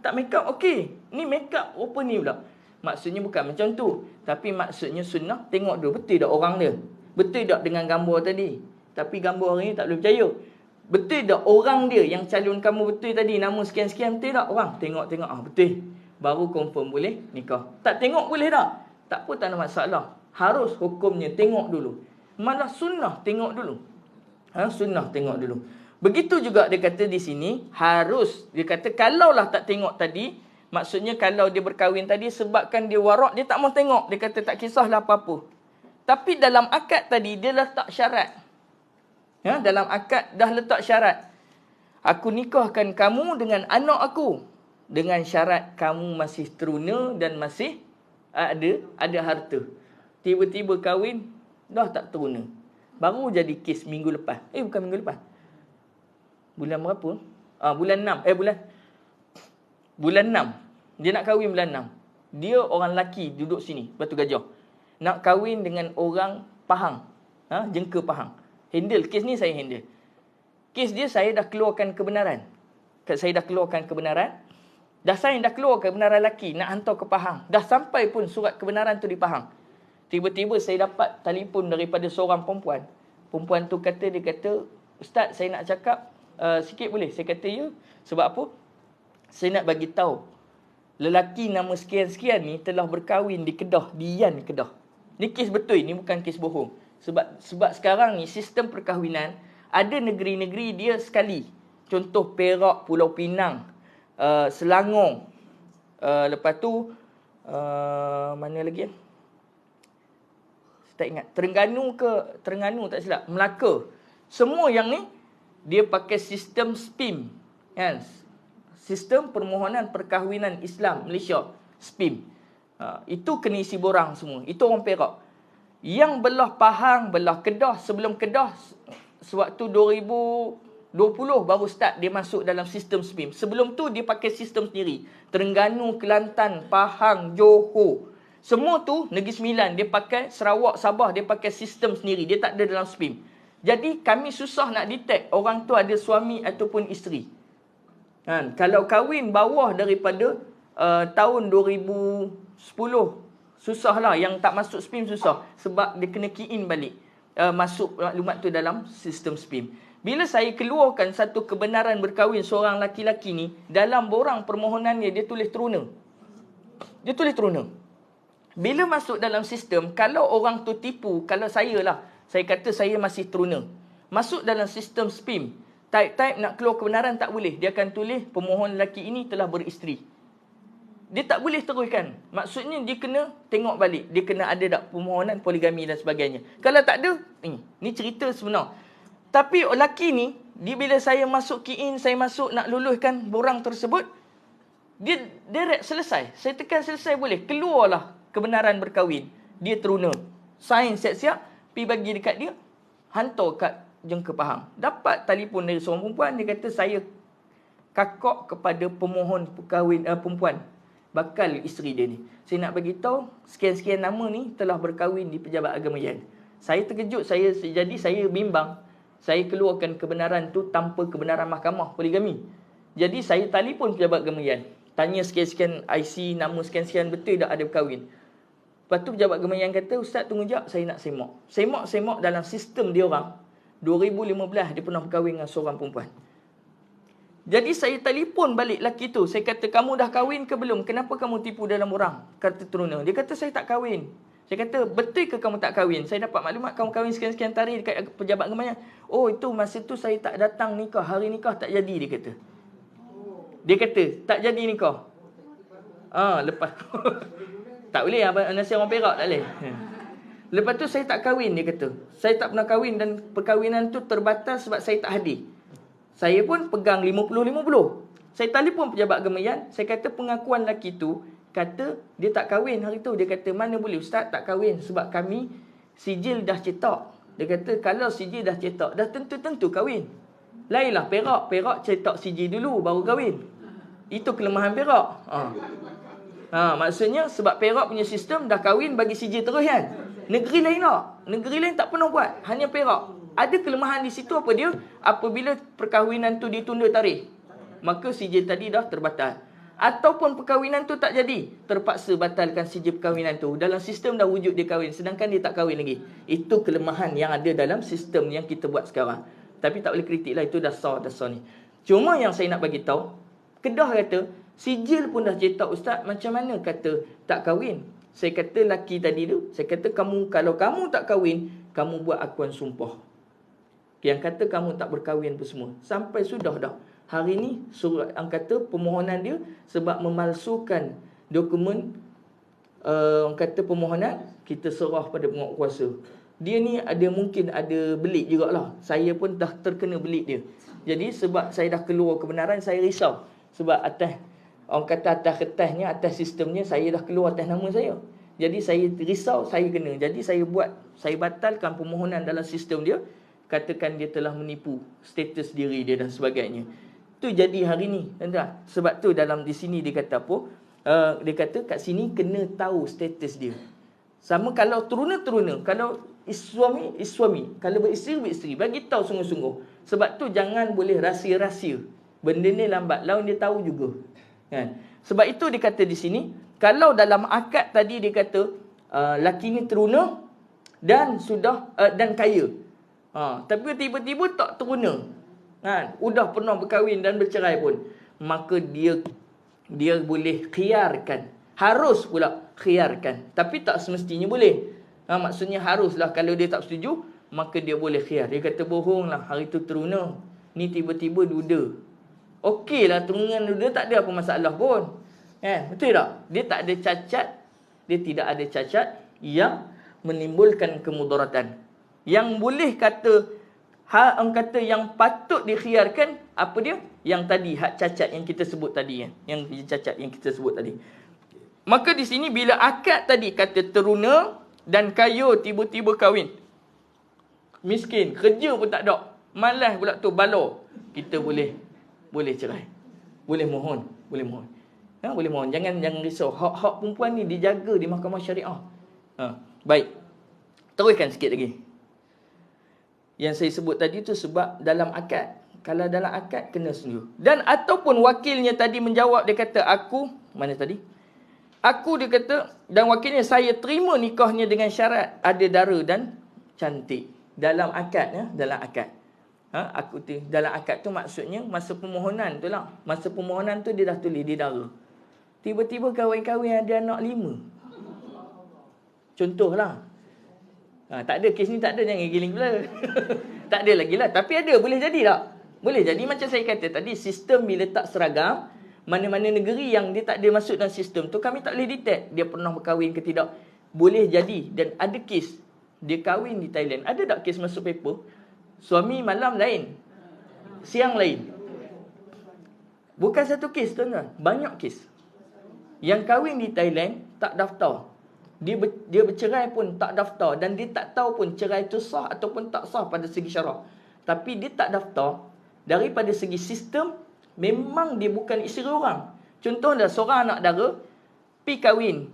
Tak make up okey. Ni make up rupa ni pula. Maksudnya bukan macam tu. Tapi maksudnya sunnah tengok dulu betul tak orang dia. Betul tak dengan gambar tadi. Tapi gambar orang ni tak boleh percaya. Betul tak orang dia yang calon kamu betul tadi, nama sekian-sekian, betul tak orang? Tengok-tengok, betul. Baru confirm boleh nikah. Tak tengok boleh tak? Tak apa, tak ada masalah. Harus hukumnya tengok dulu. Malah sunnah tengok dulu. Sunnah tengok dulu. Begitu juga dia kata di sini, harus. Dia kata kalaulah tak tengok tadi, maksudnya kalau dia berkahwin tadi sebabkan dia warak, dia tak mau tengok. Dia kata tak kisahlah apa-apa. Tapi dalam akad tadi, dia letak syarat. Dalam akad dah letak syarat. Aku nikahkan kamu dengan anak aku. Dengan syarat kamu masih teruna dan masih ada harta. Tiba-tiba kahwin, dah tak teruna. Baru jadi kes minggu lepas. Bukan minggu lepas. Bulan berapa? Bulan 6. Bulan 6. Dia nak kahwin bulan 6. Dia orang lelaki duduk sini, Batu Gajah. Nak kahwin dengan orang Pahang. Jengka Pahang. Handle. Kes ni saya handle. Kes dia saya dah keluarkan kebenaran. Saya dah keluarkan kebenaran. Saya dah keluar kebenaran lelaki. Nak hantar ke Pahang. Dah sampai pun surat kebenaran tu di Pahang. Tiba-tiba saya dapat telefon daripada seorang perempuan. Perempuan tu dia kata, Ustaz saya nak cakap sikit boleh? Saya kata ya. Sebab apa? Saya nak bagi tahu. Lelaki nama sekian-sekian ni telah berkahwin di Kedah. Di Yan Kedah. Ni kes betul. Ni bukan kes bohong. Sebab sekarang ni sistem perkahwinan ada negeri-negeri dia sekali. Contoh Perak, Pulau Pinang, Selangor. Lepas tu mana lagi? Saya tak ingat. Terengganu tak silap. Melaka. Semua yang ni dia pakai sistem SPIM. Kan? Sistem Permohonan Perkahwinan Islam Malaysia. SPIM. Itu kena isi borang semua. Itu orang Perak. Yang belah Pahang, belah Kedah, sebelum Kedah, sewaktu 2020 baru start dia masuk dalam sistem SPIM. Sebelum tu dia pakai sistem sendiri. Terengganu, Kelantan, Pahang, Johor. Semua tu Negeri Sembilan dia pakai, Sarawak, Sabah dia pakai sistem sendiri. Dia tak ada dalam SPIM. Jadi kami susah nak detect orang tu ada suami ataupun isteri. Kalau kahwin bawah daripada tahun 2010, susahlah. Yang tak masuk SPIM susah. Sebab dia kena key in balik. Masuk maklumat tu dalam sistem SPIM. Bila saya keluarkan satu kebenaran berkahwin seorang laki-laki ni, dalam borang permohonannya dia tulis teruna. Dia tulis teruna. Bila masuk dalam sistem, kalau orang tu tipu, kalau saya kata saya masih teruna. Masuk dalam sistem SPIM. Type nak keluar kebenaran tak boleh. Dia akan tulis pemohon lelaki ini telah beristeri. Dia tak boleh teruskan. Maksudnya dia kena tengok balik. Dia kena ada tak permohonan poligami dan sebagainya. Kalau tak ada, ni cerita sebenar. Tapi lelaki ni, bila saya masuk key in, saya masuk nak luluskan borang tersebut, dia direct selesai. Saya tekan selesai boleh. Keluarlah kebenaran berkahwin. Dia teruna. Sign siap-siap, pergi bagi dekat dia, hantar kat Jengka Pahang. Dapat telefon dari seorang perempuan, dia kata saya kakak kepada pemohon perempuan. Bakal isteri dia ni. Saya nak bagi tahu sekian-sekian nama ni telah berkahwin di Pejabat Agama Yan. Saya terkejut, saya bimbang. Saya keluarkan kebenaran tu tanpa kebenaran mahkamah poligami. Jadi saya telefon Pejabat Agama Yan. Tanya sekian-sekian IC, nama sekian-sekian betul tak ada berkahwin. Lepas tu Pejabat Agama Yan kata, Ustaz tunggu jap, saya nak semak. Semak dalam sistem dia orang. 2015 dia pernah berkahwin dengan seorang perempuan. Jadi saya telefon balik lelaki tu. Saya kata, kamu dah kahwin ke belum? Kenapa kamu tipu dalam orang? Kata teruna. Dia kata, saya tak kahwin. Saya kata, betul ke kamu tak kahwin? Saya dapat maklumat kamu kahwin sekian-sekian tarikh dekat Pejabat Agamanya. Oh, itu masa tu saya tak datang nikah. Hari nikah tak jadi, dia kata. Dia kata, tak jadi nikah. Lepas. Tak boleh, nasi orang Perak tak boleh. Lepas tu saya tak kahwin, dia kata. Saya tak pernah kahwin dan perkahwinan tu terbatas sebab saya tak hadir. Saya pun pegang 50-50. Saya telefon Pejabat Agama Yan. Saya kata pengakuan lelaki tu, kata dia tak kahwin hari tu. Dia kata, mana boleh Ustaz tak kahwin. Sebab kami sijil dah cetak. Dia kata, kalau sijil dah cetak, dah tentu-tentu kahwin. Lainlah perak. Perak cetak sijil dulu baru kahwin. Itu kelemahan perak. Maksudnya sebab perak punya sistem dah kahwin bagi sijil terus kan. Negeri lain tak. Negeri lain tak pernah buat. Hanya perak. Ada kelemahan di situ apa dia? Apabila perkahwinan tu ditunda tarikh, maka sijil tadi dah terbatal. Ataupun perkahwinan tu tak jadi, terpaksa batalkan sijil perkahwinan tu. Dalam sistem dah wujud dia kahwin, sedangkan dia tak kahwin lagi. Itu kelemahan yang ada dalam sistem yang kita buat sekarang. Tapi tak boleh kritik lah, itu dah sah ni. Cuma yang saya nak bagi tahu, Kedah kata, sijil pun dah cetak ustaz, macam mana kata tak kahwin? Saya kata laki tadi tu, saya kata kalau kamu tak kahwin, kamu buat akuan sumpah. Yang kata kamu tak berkahwin pun semua. Sampai sudah dah. Hari ni surat yang kata permohonan dia sebab memalsukan dokumen kata permohonan, kita serah pada penguatkuasa. Dia ni mungkin ada belit jugalah. Saya pun dah terkena belit dia. Jadi sebab saya dah keluar kebenaran, saya risau. Sebab atas atas kertasnya, atas sistemnya, saya dah keluar atas nama saya. Jadi saya risau, saya kena. Jadi saya batalkan permohonan dalam sistem dia. Katakan dia telah menipu status diri dia dan sebagainya. Tu jadi hari ni. Sebab tu di sini dia kata apa? Dia kata kat sini kena tahu status dia. Sama kalau teruna-teruna. Kalau suami. Kalau beristeri. Bagi tahu sungguh-sungguh. Sebab tu jangan boleh rahsia-rahsia. Benda ni lambat laun dia tahu juga. Kan? Sebab itu dia kata di sini. Kalau dalam akad tadi dia kata laki ni teruna dan dan kaya. Tapi tiba-tiba tak teruna. Udah pernah berkahwin dan bercerai pun. Maka dia boleh khiarkan. Harus pula khiarkan. Tapi tak semestinya boleh. Maksudnya haruslah. Kalau dia tak setuju, maka dia boleh khiar. Dia kata bohonglah, hari tu teruna. Ni tiba-tiba duda. Okeylah teruna duda, tak ada apa masalah pun. Betul tak? Dia tak ada cacat. Dia tidak ada cacat yang menimbulkan kemudaratan. Yang boleh kata yang patut dikhiarkan apa dia? Yang tadi hak cacat yang kita sebut tadi, yang cacat yang kita sebut tadi. Maka di sini bila akad tadi kata teruna dan kaya tiba-tiba kahwin. Miskin, kerja pun tak ada. Malas pula tu balo. Kita boleh cerai. Boleh mohon. Boleh mohon. Jangan risau. Hak perempuan ni dijaga di mahkamah syariah. Baik. Teruskan sikit lagi. Yang saya sebut tadi tu sebab dalam akad. Kalau dalam akad kena setuju. Dan ataupun wakilnya tadi menjawab, dia kata mana tadi? Dia kata, dan wakilnya saya terima nikahnya dengan syarat ada dara dan cantik. Dalam akad dalam akad. Dalam akad tu maksudnya masa permohonan tu lah. Masa permohonan tu dia dah tulis di dara. Tiba-tiba kahwin-kahwin ada anak 5. Contohlah. Tak ada kes ni, tak ada, jangan giling pula. Tak ada lagi lah. Tapi ada, boleh jadi tak? Boleh jadi. Macam saya kata tadi, sistem bila tak seragam, mana-mana negeri yang dia tak ada masuk dalam sistem tu, kami tak boleh detect dia pernah berkahwin ke tidak. Boleh jadi. Dan ada kes dia kahwin di Thailand. Ada tak kes masuk paper? Suami malam lain, siang lain. Bukan satu kes tuan-tuan, banyak kes. Yang kahwin di Thailand tak daftar. Dia bercerai pun tak daftar. Dan dia tak tahu pun cerai itu sah ataupun tak sah pada segi syarak. Tapi dia tak daftar. Daripada segi sistem, memang dia bukan isteri orang. Contohnya seorang anak dara pergi kahwin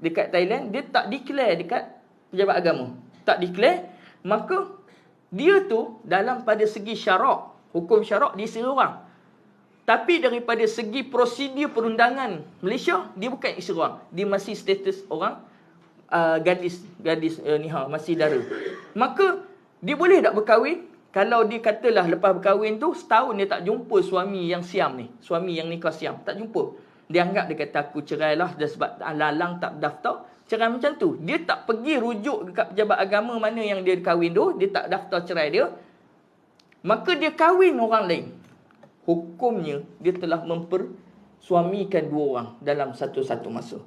dekat Thailand. Dia tak declare dekat pejabat agama. Tak declare. Maka dia tu dalam pada segi syarak, hukum syarak, dia isteri orang. Tapi daripada segi prosedur perundangan Malaysia, dia bukan isteri orang. Dia masih status orang, gadis masih dara. Maka dia boleh tak berkahwin? Kalau dia katalah lepas berkahwin tu setahun dia tak jumpa suami yang siam ni, suami yang nikah siam, tak jumpa. Dia anggap, dia kata aku cerailah dan sebab lalang tak daftar. Cerai macam tu. Dia tak pergi rujuk dekat pejabat agama mana yang dia kahwin tu, dia tak daftar cerai dia. Maka dia kahwin orang lain. Hukumnya dia telah mempersuamikan 2 orang dalam satu-satu masa.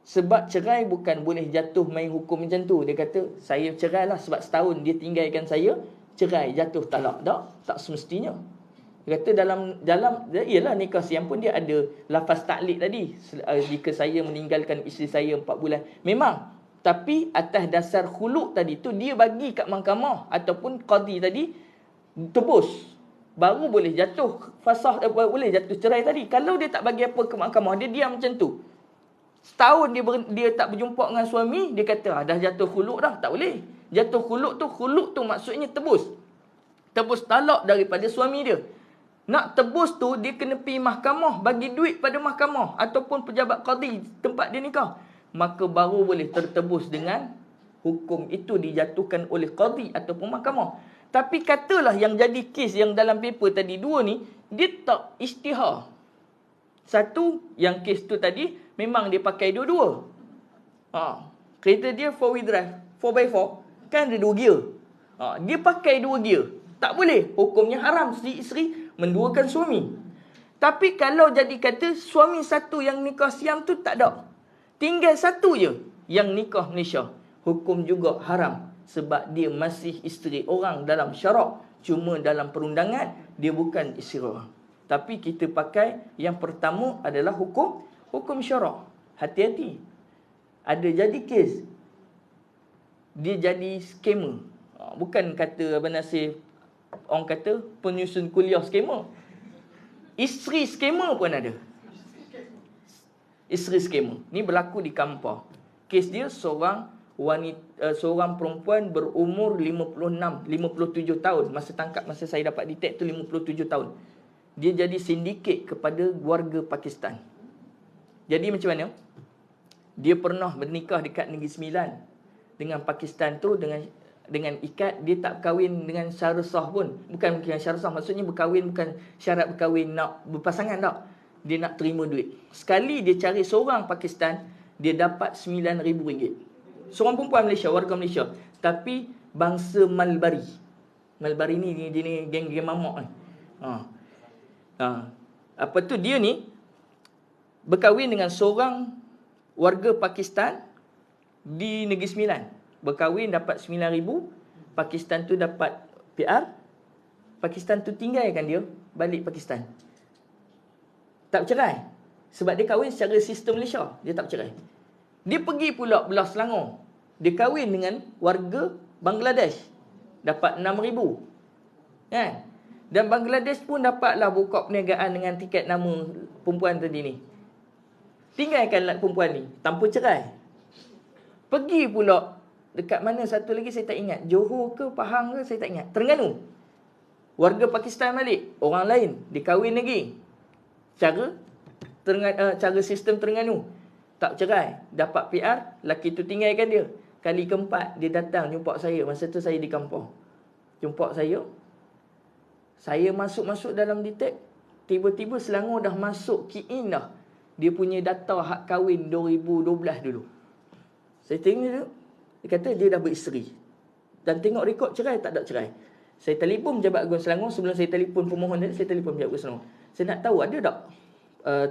Sebab cerai bukan boleh jatuh main hukum macam tu. Dia kata, saya cerai lah sebab setahun dia tinggalkan saya, cerai, jatuh talak. Tak semestinya. Dia kata ialah nikah siam pun dia ada lafaz ta'liq tadi. Jika saya meninggalkan isteri saya 4 bulan. Memang. Tapi atas dasar khuluk tadi tu, dia bagi kat mahkamah ataupun qadi tadi, tebus. baru boleh jatuh fasah, boleh jatuh cerai tadi. Kalau dia tak bagi apa ke mahkamah, dia diam macam tu, setahun dia tak berjumpa dengan suami, dia kata dah jatuh khuluk dah. Tak boleh. Jatuh khuluk tu maksudnya tebus talak daripada suami dia. Nak tebus tu, dia kena pergi mahkamah, bagi duit pada mahkamah ataupun pejabat qadi tempat dia nikah, maka baru boleh tertebus dengan hukum itu dijatuhkan oleh qadi ataupun mahkamah. Tapi katalah yang jadi kes yang dalam paper tadi dua ni, dia tak isytihar. Satu, yang kes tu tadi memang dia pakai dua-dua. Kereta dia 4-wheel drive, 4x4, kan ada 2 gear. Dia pakai 2 gear. Tak boleh. Hukumnya haram si isteri menduakan suami. Tapi kalau jadi kata suami satu yang nikah siam tu tak ada, tinggal satu je yang nikah Malaysia, hukum juga haram. Sebab dia masih isteri orang dalam syarak. Cuma dalam perundangan, dia bukan isteri orang. Tapi kita pakai yang pertama adalah hukum syarak. Hati-hati. Ada jadi kes, dia jadi skamer. Bukan kata Abang Nasir, orang kata penyusun kuliah skamer. Isteri skamer pun ada. Isteri skamer. Ni berlaku di Kampar. Kes dia seorang perempuan berumur 57 tahun. Masa tangkap, masa saya dapat detect tu 57 tahun. Dia jadi sindiket kepada warga Pakistan. Jadi macam mana? Dia pernah bernikah dekat Negeri Sembilan dengan Pakistan tu, dengan ikat. Dia tak berkahwin dengan secara sah pun. Bukan secara sah, maksudnya berkahwin bukan syarat berkahwin nak berpasangan tak. Dia nak terima duit. Sekali dia cari seorang Pakistan, dia dapat RM9,000. Seorang perempuan Malaysia, warga Malaysia, tapi bangsa Malbari. Malbari ni jenis geng-geng mamak ni. Apa tu, dia ni berkahwin dengan seorang warga Pakistan di Negeri Sembilan. Berkahwin dapat RM9,000. Pakistan tu dapat PR. Pakistan tu tinggalkan dia, balik Pakistan. Tak bercerai. Sebab dia kahwin secara sistem Malaysia, dia tak bercerai. Dia pergi pula belah Selangor. Dia kahwin dengan warga Bangladesh. Dapat RM6,000. Kan? Dan Bangladesh pun dapatlah buka perniagaan dengan tiket nama perempuan tadi ni. Tinggalkan perempuan ni tanpa cerai. Pergi pula dekat mana satu lagi saya tak ingat, Johor ke Pahang ke saya tak ingat, Terengganu. Warga Pakistan balik, orang lain, dia kahwin lagi. Cara sistem Terengganu. Tak cerai, dapat PR, lelaki tu tinggalkan dia. Kali keempat dia datang jumpa saya. Masa tu saya di kampung. Jumpa saya. Saya masuk dalam detect. Tiba-tiba Selangor dah masuk key in dah. Dia punya data hak kahwin 2012 dulu. Saya tengok dia. Dia kata dia dah beristeri. Dan tengok rekod cerai, tak ada cerai. Saya telefon Pejabat Agung Selangor. Sebelum saya telefon pemohon tadi, saya telefon Pejabat Agung Selangor. Saya nak tahu ada tak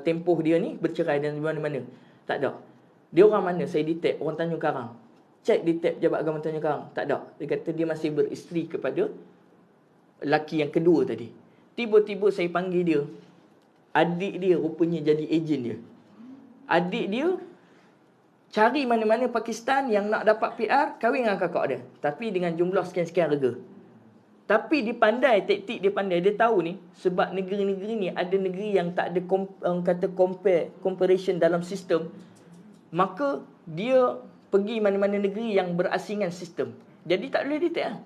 tempoh dia ni bercerai dan mana-mana. Tak ada. Dia orang mana? Saya detect. Orang Tanjung Karang. Cek detect Pejabat Agama Tanjung Karang. Tak ada. Dia kata dia masih beristeri kepada lelaki yang kedua tadi. Tiba-tiba saya panggil dia. Adik dia rupanya jadi ejen dia. Adik dia cari mana-mana Pakistan yang nak dapat PR, kahwin dengan kakak dia. Tapi dengan jumlah sekian-sekian harga. Tapi dia pandai, taktik dia pandai. Dia tahu ni, sebab negeri-negeri ni ada negeri yang tak ada comparison dalam sistem. Maka dia pergi mana-mana negeri yang berasingan sistem. Jadi tak boleh detect lah.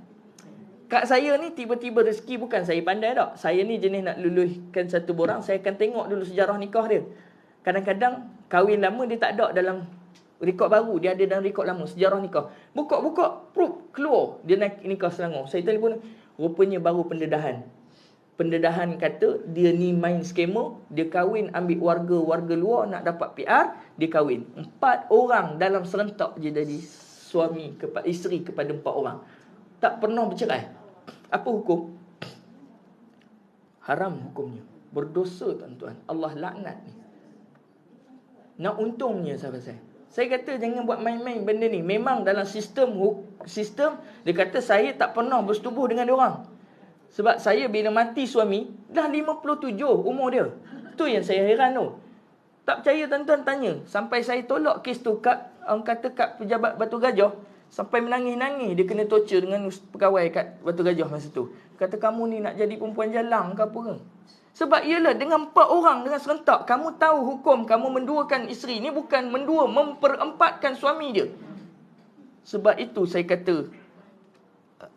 Kat saya ni tiba-tiba rezeki, bukan saya pandai tak. Saya ni jenis nak luluskan satu borang, saya akan tengok dulu sejarah nikah dia. Kadang-kadang kahwin lama dia tak ada dalam rekod baru, dia ada dalam rekod lama, sejarah nikah. Buka-buka, keluar dia naik nikah Selangor. Saya telefon, rupanya baru pendedahan. Pendedahan kata dia ni main skamer, dia kahwin ambil warga luar nak dapat PR, dia kahwin. 4 orang dalam serentak je jadi suami isteri kepada 4 orang. Tak pernah bercerai. Apa hukum? Haram hukumnya. Berdosa tuan-tuan. Allah laknat ni. Nak untungnya sahabat saya. Saya kata jangan buat main-main benda ni. Memang dalam sistem dia kata saya tak pernah bersetubuh dengan dia orang. Sebab saya bila mati suami dah 57 umur dia. Tu yang saya heran tu. Tak percaya tuan-tuan tanya. Sampai saya tolak kes tu kat Pejabat Batu Gajah. Sampai menangis-nangis dia kena torture dengan pegawai kat Batu Gajah masa tu. Kata kamu ni nak jadi perempuan jalang ke apa ke? Sebab ialah dengan 4 orang dengan serentak, kamu tahu hukum kamu menduakan isteri ni bukan mendua, memperempatkan suami dia. Sebab itu saya kata,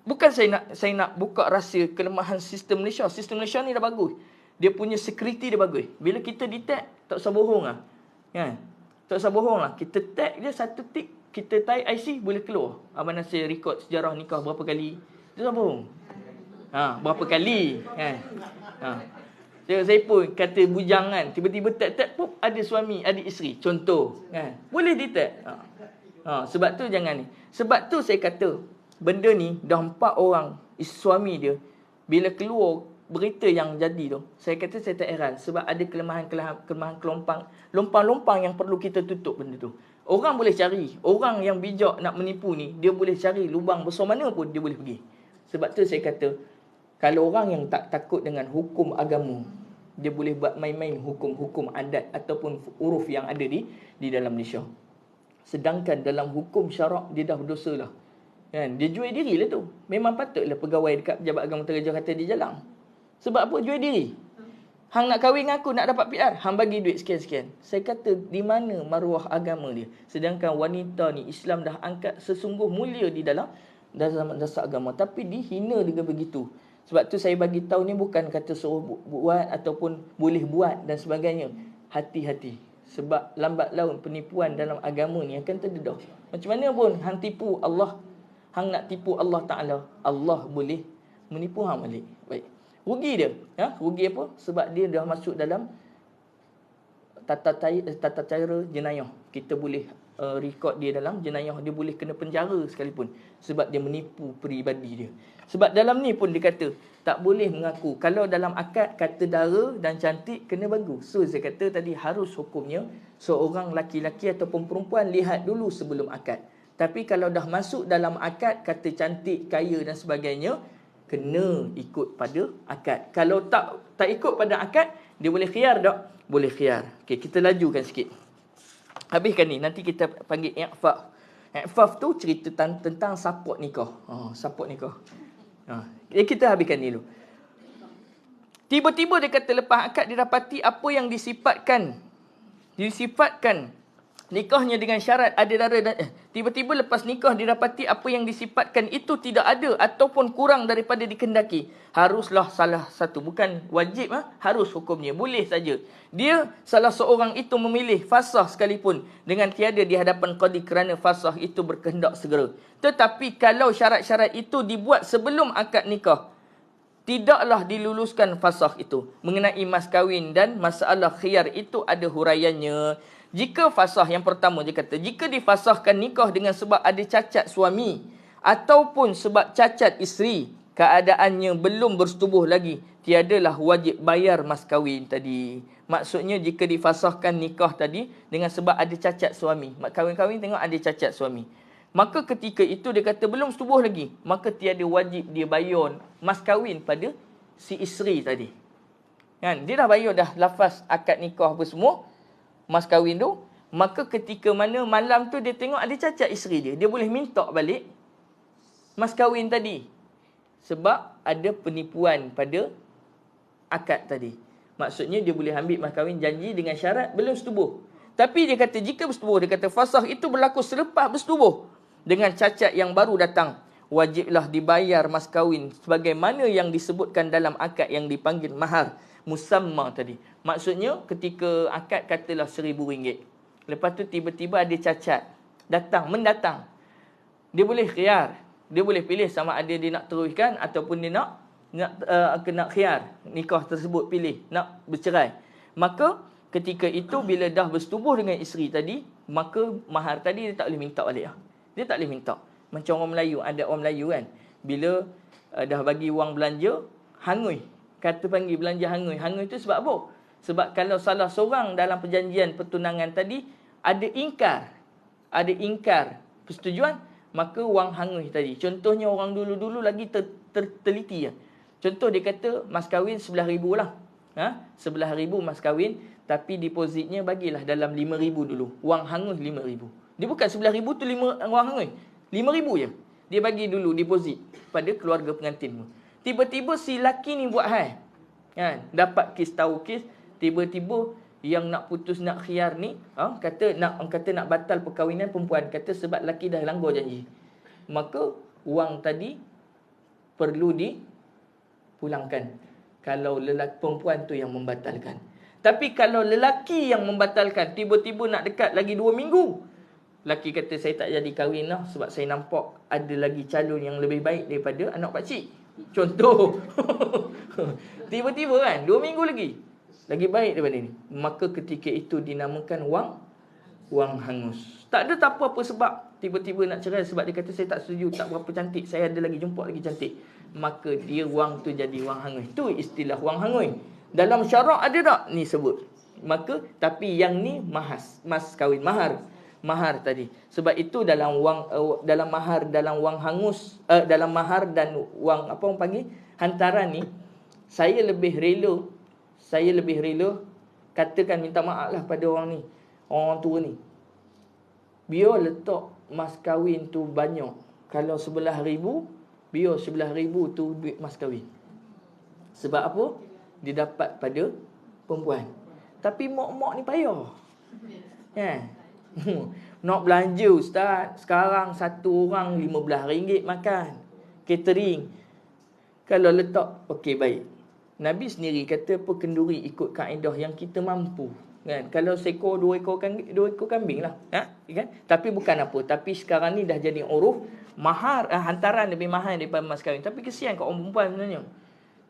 bukan saya nak buka rahsia kelemahan sistem Malaysia. Sistem Malaysia ni dah bagus. Dia punya security dia bagus. Bila kita detect, tak usah bohong lah. Kan? Tak usah bohong lah. Kita tag dia satu tik, kita type IC, boleh keluar. Abang Nasir rekod sejarah nikah berapa kali. Tak usah bohong. Berapa kali. Kan? Saya pun kata bujangan, tiba-tiba tag pop, ada suami, ada isteri. Contoh. Kan? Boleh detect. Sebab tu jangan ni. Sebab tu saya kata, benda ni dah 4 orang suami dia, bila keluar berita yang jadi tu, saya kata saya tak heran. Sebab ada kelemahan lompang-lompang yang perlu kita tutup benda tu. Orang boleh cari. Orang yang bijak nak menipu ni, dia boleh cari lubang besar mana pun dia boleh pergi. Sebab tu saya kata, kalau orang yang tak takut dengan hukum agama, dia boleh buat main-main hukum-hukum adat ataupun uruf yang ada di dalam Malaysia. Sedangkan dalam hukum syarak, dia dah berdosa lah. Kan? Dia jual diri lah tu. Memang patutlah pegawai dekat Pejabat Agama Teraja kata dia jalang. Sebab apa? Jual diri. Hang nak kahwin dengan aku, nak dapat PR, hang bagi duit sekian-sekian. Saya kata, di mana maruah agama dia? Sedangkan wanita ni, Islam dah angkat sesungguh mulia di dalam dasar agama. Tapi dihina dengan begitu. Sebab tu saya bagi tahu ni bukan kata suruh buat ataupun boleh buat dan sebagainya. Hati-hati. Sebab lambat laun penipuan dalam agama ni akan terdedah. Macam mana pun hang tipu Allah, hang nak tipu Allah Ta'ala, Allah boleh menipu hang balik. Baik. Rugi dia. Rugi apa? Sebab dia dah masuk dalam tata cara jenayah. Kita boleh rekod dia dalam jenayah. Dia boleh kena penjara sekalipun. Sebab dia menipu peribadi dia. Sebab dalam ni pun dia kata, tak boleh mengaku. Kalau dalam akad kata dara dan cantik, kena bagus. So saya kata tadi harus hukumnya, seorang laki-laki ataupun perempuan lihat dulu sebelum akad. Tapi kalau dah masuk dalam akad, kata cantik, kaya dan sebagainya, kena ikut pada akad. Kalau tak ikut pada akad, dia boleh khiar tak? Boleh khiar. Okey, kita lajukan sikit. Habiskan ni, nanti kita panggil i'faf. I'faf tu cerita tentang support nikah. Support nikah. Kita habiskan ni dulu. Tiba-tiba dia kata lepas akad didapati apa yang disifatkan nikahnya dengan syarat ada dara dan tiba-tiba lepas nikah didapati apa yang disifatkan itu tidak ada ataupun kurang daripada dikendaki, haruslah salah satu, bukan wajib, harus hukumnya, boleh saja dia salah seorang itu memilih fasah sekalipun dengan tiada di hadapan qadi kerana fasah itu berkehendak segera. Tetapi kalau syarat-syarat itu dibuat sebelum akad nikah, tidaklah diluluskan fasah itu. Mengenai mas kahwin dan masalah khiyar itu ada huraiannya. Jika fasah yang pertama dia kata, jika difasahkan nikah dengan sebab ada cacat suami ataupun sebab cacat isteri, keadaannya belum bersetubuh lagi, tiadalah wajib bayar mas kahwin tadi. Maksudnya jika difasahkan nikah tadi dengan sebab ada cacat suami, kahwin-kahwin tengok ada cacat suami, maka ketika itu dia kata belum setubuh lagi, maka tiada wajib dia bayar mas kahwin pada si isteri tadi. Kan? Dia dah bayar dah lafaz akad nikah apa semua, mas kahwin tu, maka ketika mana malam tu dia tengok ada cacat isteri dia, dia boleh minta balik mas kahwin tadi. Sebab ada penipuan pada akad tadi. Maksudnya dia boleh ambil mas kahwin janji dengan syarat belum setubuh. Tapi dia kata jika bersetubuh, dia kata fasah itu berlaku selepas bersetubuh dengan cacat yang baru datang, wajiblah dibayar mas kahwin sebagaimana yang disebutkan dalam akad yang dipanggil mahar musamma tadi. Maksudnya ketika akad katalah RM1,000. Lepas tu tiba-tiba ada cacat mendatang. Dia boleh khiyar. Dia boleh pilih sama ada dia nak teruskan ataupun dia nak khiyar nikah tersebut, pilih nak bercerai. Maka ketika itu bila dah bersetubuh dengan isteri tadi, maka mahar tadi dia tak boleh minta balik. Dia tak boleh minta. Macam orang Melayu, ada orang Melayu kan, bila dah bagi wang belanja, hangui. Kata panggil belanja hangui. Hangui itu sebab apa? Sebab kalau salah seorang dalam perjanjian pertunangan tadi ada ingkar persetujuan, maka wang hangui tadi. Contohnya orang dulu-dulu lagi teliti. Contoh dia kata mas kahwin RM11,000 lah. RM11,000 mas kahwin, tapi depositnya bagilah dalam RM5,000 dulu. Wang hangui RM5,000. Dia bukan RM11,000 tu wang hangui. RM5,000 je. Dia bagi dulu deposit pada keluarga pengantin. Tiba-tiba si laki ni buat hal. Kan? Dapat kes tahu kes, tiba-tiba yang nak putus nak khiar ni, kata nak batal perkahwinan perempuan, kata sebab laki dah langgar janji. Maka wang tadi perlu dipulangkan. Kalau lelaki perempuan tu yang membatalkan. Tapi kalau lelaki yang membatalkan, tiba-tiba nak dekat lagi 2 minggu. Laki kata saya tak jadi kahwin lah sebab saya nampak ada lagi calon yang lebih baik daripada anak pakcik. Contoh. Tiba-tiba kan 2 minggu lagi baik daripada ni. Maka ketika itu dinamakan wang hangus. Tak ada tak apa sebab tiba-tiba nak cerai sebab dia kata saya tak setuju, tak berapa cantik, saya ada lagi jumpa lagi cantik. Maka dia wang tu jadi wang hangus. Itu istilah wang hangus. Dalam syarak ada tak ni sebut. Maka tapi yang ni mas kahwin mahar tadi. Sebab itu dalam wang dalam mahar, dalam wang hangus, dalam mahar dan wang apa orang panggil hantaran ni, saya lebih rela katakan minta maaf lah pada orang ni, orang tua ni. Biar letak mas kahwin tu banyak. Kalau 11,000, biar 11,000 tu duit mas kahwin. Sebab apa? Dia dapat pada perempuan. Tapi mak-mak ni payah. Kan? Nak belanja ustaz, sekarang satu orang RM15 makan. Catering. Kalau letak, okey baik. Nabi sendiri kata kenduri ikut kaedah yang kita mampu. Kan? Kalau seekor 2 ekor kambing lah. Kan? Tapi bukan apa. Tapi sekarang ni dah jadi uruf. Mahar, hantaran lebih mahal daripada mas kahwin. Tapi kesian kat orang perempuan sebenarnya.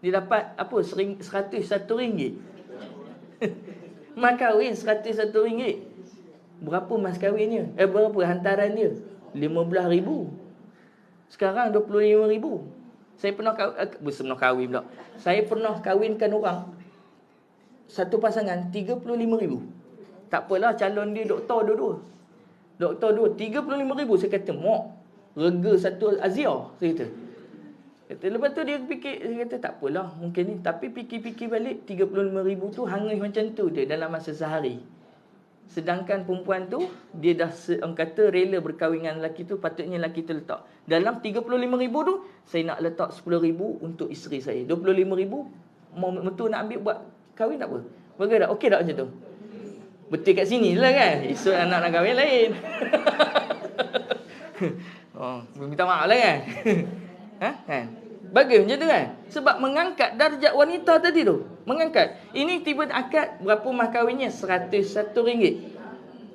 Dia dapat apa? RM101. Mas kahwin RM101. Berapa mas kahwinnya? Berapa hantaran dia? RM15,000. Sekarang RM25,000. Saya pernah kahwin pula. Saya pernah kahwinkan orang satu pasangan RM35,000. Tak apalah, calon dia doktor dua-dua. RM35,000. Saya kata, mak, rega satu Azia. Saya kata. Lepas tu dia fikir, saya kata tak apalah mungkin ni. Tapi fikir-fikir balik, RM35,000 tu hangus macam tu dia dalam masa sehari. Sedangkan perempuan tu, dia dah orang kata rela berkahwin dengan lelaki tu, patutnya lelaki tu letak. Dalam RM35,000 tu, saya nak letak RM10,000 untuk isteri saya. RM25,000, betul nak ambil buat kahwin tak apa? Bagaimana tak? Okey tak macam tu? Betul kat sini lah kan? Esok anak nak kahwin lain. Minta maaf lah kan? Kan? Bagaimana macam tu kan? Sebab mengangkat darjat wanita tadi tu. Mengangkat. Ini tiba akad berapa mas kahwinnya? RM101.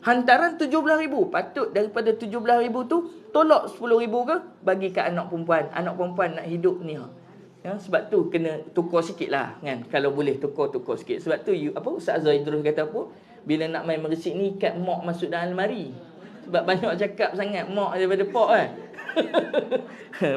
Hantaran RM17,000. Patut daripada RM17,000 tu tolak RM10,000 ke bagi kat anak perempuan. Anak perempuan nak hidup ni. Ya, sebab tu kena tukar sikit lah kan? Kalau boleh tukar sikit. Sebab tu Ustaz Azhar Idrus kata apa? Bila nak main meresik ni, ikat mak masuk dalam almari. Sebab banyak cakap sangat mak daripada pak kan.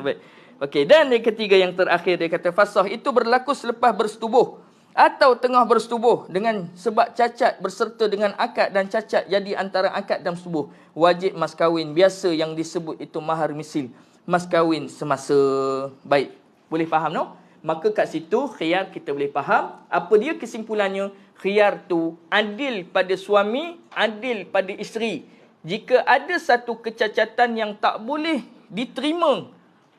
Baik. Okey, dan yang ketiga yang terakhir dia kata fasah itu berlaku selepas bersetubuh atau tengah bersetubuh dengan sebab cacat berserta dengan akad dan cacat jadi antara akad dan setubuh. Wajib mas kahwin biasa yang disebut itu mahar misil. Mas kahwin semasa. Baik. Boleh faham no? Maka kat situ khiyar kita boleh faham. Apa dia kesimpulannya? Khiyar tu adil pada suami, adil pada isteri. Jika ada satu kecacatan yang tak boleh diterima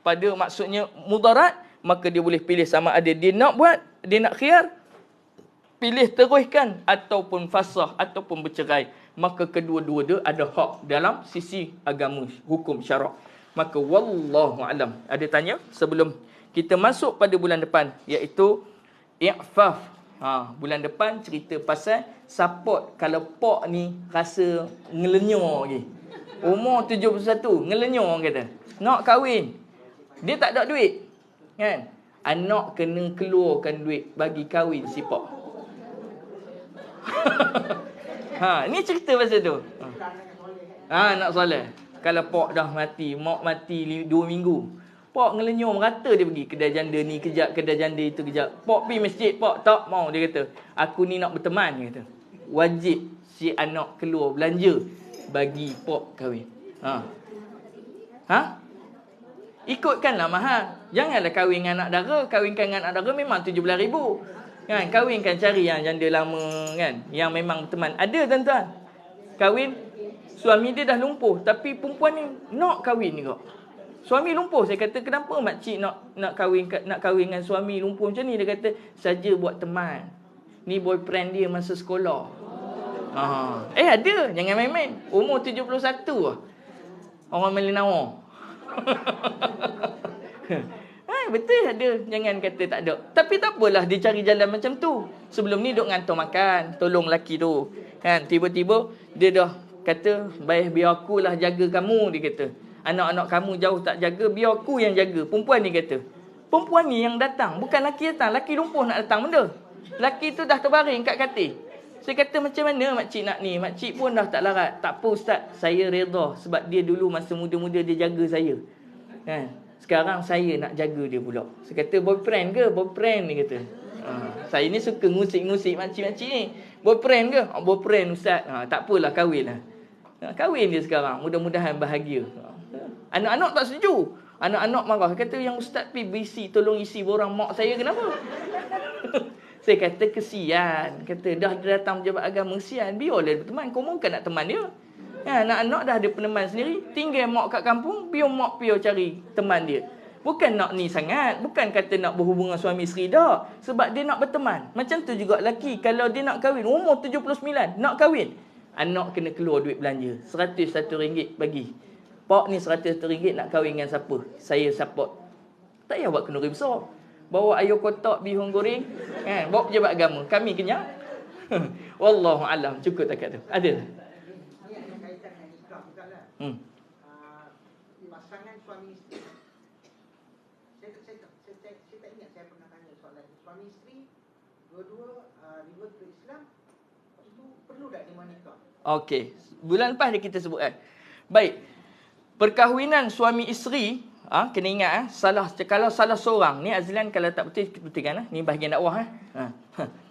pada maksudnya mudarat, maka dia boleh pilih sama ada dia nak buat, dia nak khiyar, pilih teruskan ataupun fasah ataupun bercerai. Maka kedua-dua dia ada hak dalam sisi agama, hukum syarak. Maka wallahu alam. Ada tanya sebelum kita masuk pada bulan depan, iaitu i'faf. Bulan depan cerita pasal support kalau pak ni rasa ngelenyur lagi. Umur 71, ngelenyur kata. Nak kahwin. Dia tak ada duit. Kan? Anak kena keluarkan duit bagi kahwin si pak. Ni cerita pasal tu. Nak soleh. Kalau pak dah mati, mak mati 2 minggu. Pak ngelenyur merata dia pergi kedai janda ni kejap, kedai janda itu kejap. Pak pergi masjid, pak tak mau, dia kata. Aku ni nak berteman, dia kata. Wajib si anak keluar belanja bagi pak kahwin. Ikutkanlah mahal. Janganlah kahwin dengan anak dara. Kahwinkan dengan anak dara memang RM17,000. Kan? Kahwinkan cari yang janda lama kan, yang memang berteman. Ada tuan-tuan. Kahwin suami dia dah lumpuh tapi perempuan ni nak kahwin juga. Suami lumpuh. Saya kata, kenapa makcik nak kahwin dengan suami lumpuh macam ni? Dia kata, saja buat teman. Ni boyfriend dia masa sekolah. Ada. Jangan main-main. Umur 71 lah. Orang Melinawa. Betul ada. Jangan kata tak ada. Tapi tak apalah dia cari jalan macam tu. Sebelum ni duk ngantor makan. Tolong lelaki tu. Kan, tiba-tiba dia dah kata, baik biar akulah jaga kamu, dia kata. Anak-anak kamu jauh tak jaga, biar aku yang jaga. Perempuan ni kata. Perempuan ni yang datang. Bukan lelaki datang. Lelaki lumpuh nak datang benda. Lelaki tu dah terbaring kat katil. Saya kata, macam mana makcik nak ni? Makcik pun dah tak larat. Tak apa ustaz, saya reda. Sebab dia dulu masa muda-muda dia jaga saya. Kan? Sekarang saya nak jaga dia pula. Saya kata, boyfriend ke? Boyfriend, dia kata. Saya ni suka ngusik-ngusik makcik-makcik ni. Boyfriend ke? Boyfriend ustaz. Tak apalah, kahwin lah. Kahwin dia sekarang. Mudah-mudahan bahagia. Anak-anak tak setuju. Anak-anak marah. Kata, yang ustaz pergi berisi, tolong isi borang mak saya, kenapa? Saya kata, kesian. Kata, dah datang pejabat agama, kesian. Biarlah berteman. Kau bukan nak teman dia. Anak-anak dah ada peneman sendiri. Tinggal mak kat kampung, biar mak piar cari teman dia. Bukan nak ni sangat. Bukan kata nak berhubungan suami isteri dah. Sebab dia nak berteman. Macam tu juga lelaki. Kalau dia nak kahwin, umur 79, nak kahwin. Anak kena keluar duit belanja. RM101 bagi. Pak ni RM100 nak kahwin dengan siapa? Saya support. Tak payah buat kenduri besar. Bawa ayam kotak, bihun goreng. Bawa pejabat agama. Kami kenyang. Wallahualam. Cukup takat tu. Ada. Pasangan suami isteri. Saya tak ingat saya pernah tanya soalan ini. Suami isteri dua-dua ribut ke Islam, itu perlu tak dia menikah? Okey, bulan lepas dia kita sebutkan. Baik. Perkahwinan suami isteri, kena ingat kalau salah seorang, ni Azlan kalau tak betul betulkan ni bahagian dakwah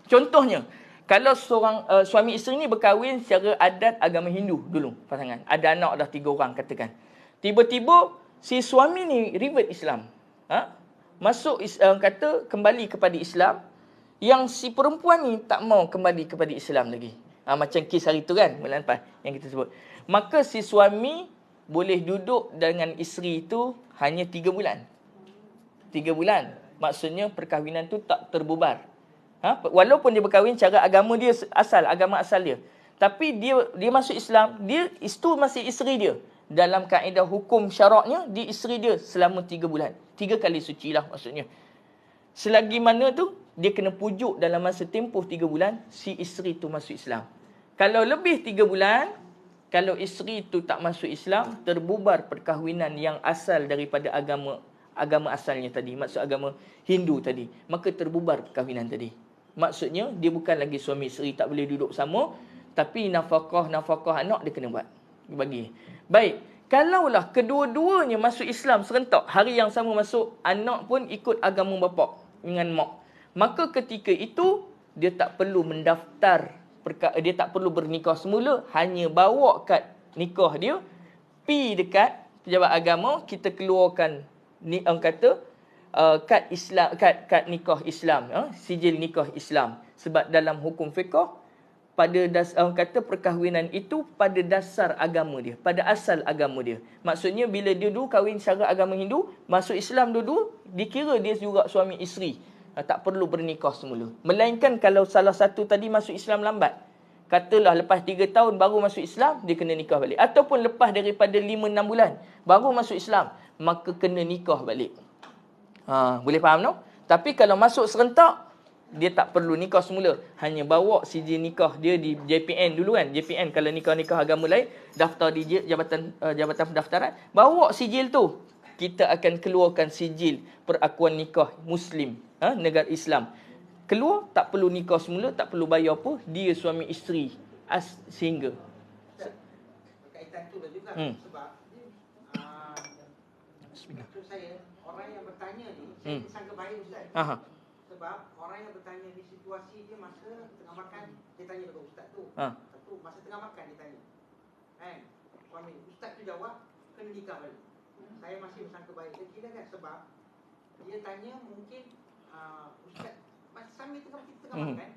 Contohnya, kalau seorang suami isteri ni berkahwin secara adat agama Hindu dulu, pasangan. Ada anak dah 3 orang katakan. Tiba-tiba si suami ni revert Islam. Masuk kata kembali kepada Islam, yang si perempuan ni tak mau kembali kepada Islam lagi. Macam kes hari tu kan, bulan lepas yang kita sebut. Maka si suami boleh duduk dengan isteri itu hanya 3 bulan. 3 bulan. Maksudnya perkahwinan tu tak terbubar. Walaupun dia berkahwin cara agama dia agama asal dia. Tapi dia masuk Islam, itu masih isteri dia. Dalam kaedah hukum syaraknya, dia isteri dia selama 3 bulan. 3 kali suci lah maksudnya. Selagi mana tu, dia kena pujuk dalam masa tempoh 3 bulan, si isteri tu masuk Islam. Kalau lebih 3 bulan, kalau isteri tu tak masuk Islam, terbubar perkahwinan yang asal daripada agama asalnya tadi. Maksud agama Hindu tadi. Maka terbubar perkahwinan tadi. Maksudnya, dia bukan lagi suami isteri, tak boleh duduk sama. Tapi nafkah anak dia kena buat. Bagi. Baik. Kalaulah kedua-duanya masuk Islam serentak, hari yang sama masuk, anak pun ikut agama bapa dengan mak. Maka ketika itu, dia tak perlu mendaftar, dia tak perlu bernikah semula, hanya bawa kad nikah dia, pi dekat pejabat agama, kita keluarkan ni kad Islam, kad nikah Islam, sijil nikah Islam. Sebab dalam hukum fiqh, pada perkahwinan itu pada dasar agama dia, pada asal agama dia. Maksudnya bila dia dulu kahwin secara agama Hindu, masuk Islam dulu, dikira dia juga suami isteri. Tak perlu bernikah semula. Melainkan kalau salah satu tadi masuk Islam lambat, katalah lepas 3 tahun baru masuk Islam, dia kena nikah balik. Ataupun lepas daripada 5-6 bulan baru masuk Islam, maka kena nikah balik. Boleh faham no? Tapi kalau masuk serentak, dia tak perlu nikah semula. Hanya bawa sijil nikah dia di JPN dulu kan. JPN kalau nikah-nikah agama lain, daftar di Jabatan Pendaftaran, bawa sijil tu. Kita akan keluarkan sijil perakuan nikah Muslim, negara Islam. Keluar, tak perlu nikah semula, tak perlu bayar apa. Dia suami isteri sehingga. Berkaitan tu lah juga. Sebab maksud saya, orang yang bertanya ni, saya sangka baik Ustaz. Sebab orang yang bertanya di situasi dia masa tengah makan, dia tanya dekat Ustaz tu. Satu, masa tengah makan dia tanya. Suami Ustaz tu jawab, kena nikah balik. Saya masih bersangka baik. Dia kira kan sebab dia tanya mungkin Ustaz sambil kita tengah makan.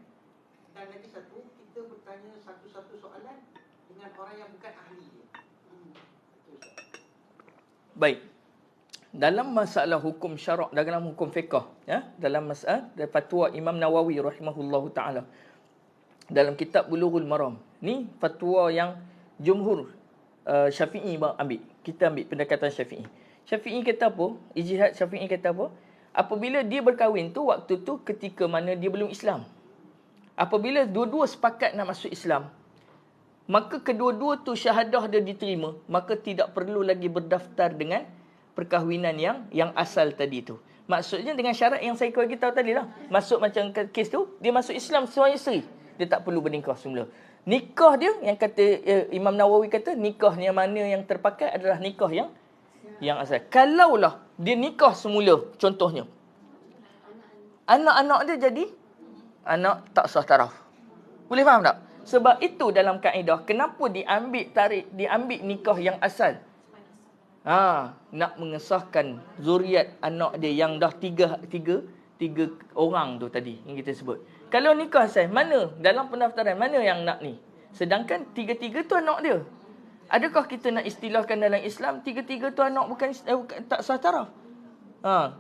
Dan lagi satu, kita bertanya satu-satu soalan dengan orang yang bukan ahli dia. Baik. dalam masalah hukum syarak, dalam hukum fiqh, ya, dalam masalah fatwa Imam Nawawi rahimahullahu taala dalam kitab Bulughul Maram. Ni fatwa yang jumhur Syafi'i ambil. Kita ambil pendekatan Syafi'i. Syafi'i kata apa? Ijtihad Syafi'i kata apa? Apabila dia berkahwin tu, waktu tu ketika mana dia belum Islam. Apabila dua-dua sepakat nak masuk Islam, maka kedua-dua tu syahadah dia diterima, maka tidak perlu lagi berdaftar dengan perkahwinan yang asal tadi tu. Maksudnya dengan syarat yang saya bagi tahu tadi lah. Masuk macam kes tu, dia masuk Islam suami isteri, dia tak perlu bernikah semula. Nikah dia yang kata Imam Nawawi kata nikahnya mana yang terpakai adalah nikah yang asal. Kalaulah dia nikah semula, contohnya anak-anak dia jadi anak tak sah taraf. Boleh faham tak? Sebab itu dalam kaedah kenapa diambil nikah yang asal. Nak mengesahkan zuriat anak dia yang dah tiga orang tu tadi yang kita sebut. Kalau nikah asal, mana dalam pendaftaran mana yang nak ni? Sedangkan tiga-tiga tu anak dia. Adakah kita nak istilahkan dalam Islam tiga-tiga tu anak bukan tak sah taraf?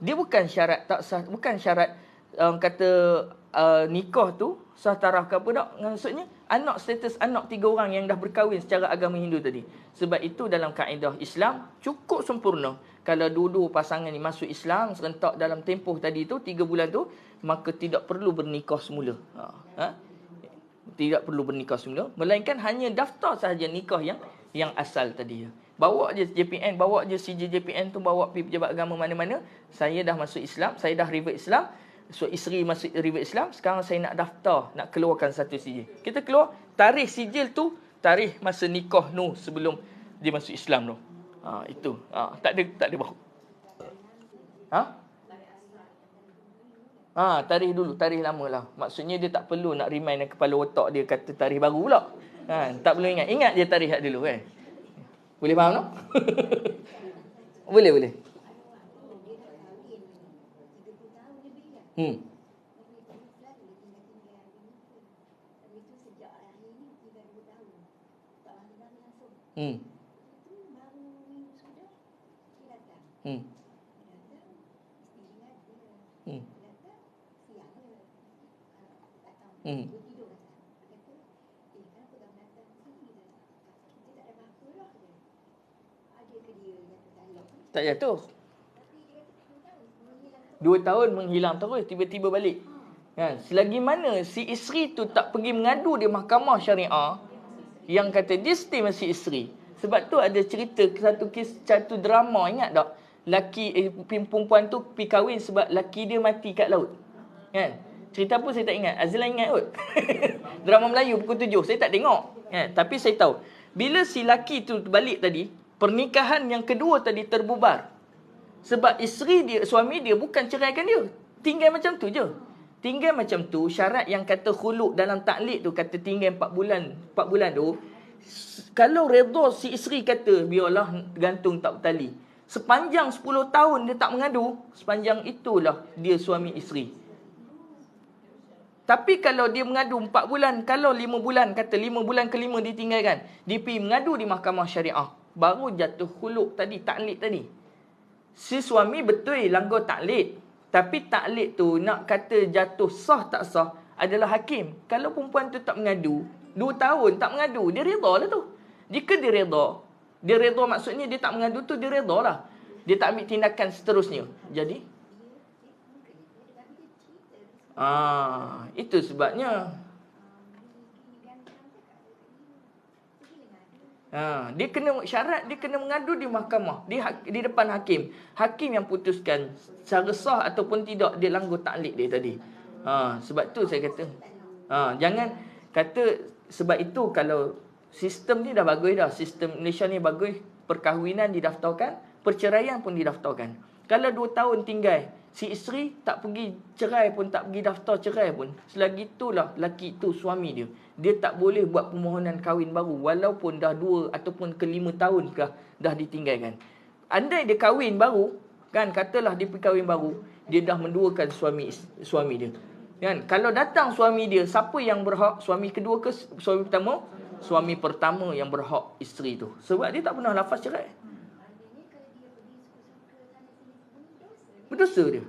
Dia bukan syarat tak sah, bukan syarat nikah tu sah taraf ke apa tak. Maksudnya anak, status anak tiga orang yang dah berkahwin secara agama Hindu tadi. Sebab itu dalam kaedah Islam cukup sempurna kalau dua-dua pasangan ni masuk Islam serentak dalam tempoh tadi tu 3 bulan tu, maka tidak perlu bernikah semula. Tidak perlu bernikah semula, melainkan hanya daftar sahaja nikah yang asal tadi. Bawa je JPN, bawa je CJJPN tu, bawa pergi pejabat agama mana-mana. Saya dah masuk Islam, saya dah revert Islam. So isteri masuk revert Islam, sekarang saya nak daftar, nak keluarkan satu sijil. Kita keluar tarikh sijil tu, tarikh masa nikah Noh sebelum dia masuk Islam tu. Itu. Tak ada baru. Tarikh dulu, tarikh lama lah. Maksudnya dia tak perlu nak remind dalam kepala otak dia kata tarikh baru pula. Tak perlu ingat. Ingat je tarikh dulu kan. Boleh faham tak? Boleh. Tak jatuh. 2 tahun menghilang terus, tiba-tiba balik. Kan? Selagi mana si isteri tu tak pergi mengadu di mahkamah syariah yang kata dia still masih isteri. Sebab tu ada cerita satu drama, ingat tak? Perempuan tu pergi kahwin sebab laki dia mati kat laut. Kan? Cerita apa saya tak ingat. Azlan ingat kot. Drama Melayu pukul 7. Saya tak tengok. Kan? Tapi saya tahu. Bila si laki tu balik tadi, pernikahan yang kedua tadi terbubar. Sebab suami dia bukan ceraikan dia. Tinggal macam tu je. Tinggal macam tu, syarat yang kata khuluk dalam taklid tu, kata tinggal 4 bulan tu, kalau redha si isteri kata, biarlah gantung tak bertali. Sepanjang 10 tahun dia tak mengadu, sepanjang itulah dia suami isteri. Tapi kalau dia mengadu 4 bulan, kalau 5 bulan, kata 5 bulan kelima ditinggalkan, dia pergi mengadu di mahkamah syariah, baru jatuh khuluk tadi, taklid tadi. Si suami betul langgar taklid, tapi taklid tu nak kata jatuh sah tak sah adalah hakim. Kalau perempuan tu tak mengadu 2 tahun tak mengadu, dia redha lah tu. Jika dia redha maksudnya dia tak mengadu tu, dia redha lah. Dia tak ambil tindakan seterusnya. Jadi itu sebabnya dia kena syarat, dia kena mengadu di mahkamah, di depan hakim. Hakim yang putuskan secara sah ataupun tidak dia langgar taklid dia tadi. Sebab tu saya kata jangan kata, sebab itu kalau sistem ni dah bagus dah, sistem Malaysia ni bagus, perkahwinan didaftarkan, perceraian pun didaftarkan. Kalau 2 tahun tinggal, si isteri tak pergi cerai pun, tak pergi daftar cerai pun, selagi itulah laki tu suami dia, dia tak boleh buat permohonan kahwin baru walaupun dah 2 ataupun ke 5 tahun kah dah ditinggalkan. Andai dia kahwin baru, kan, katalah dia pergi kahwin baru, dia dah menduakan suami dia. Kan, kalau datang suami dia, siapa yang berhak? Suami kedua ke suami pertama? Suami pertama yang berhak isteri tu. Sebab dia tak pernah lafaz cerai. Berdosa dia.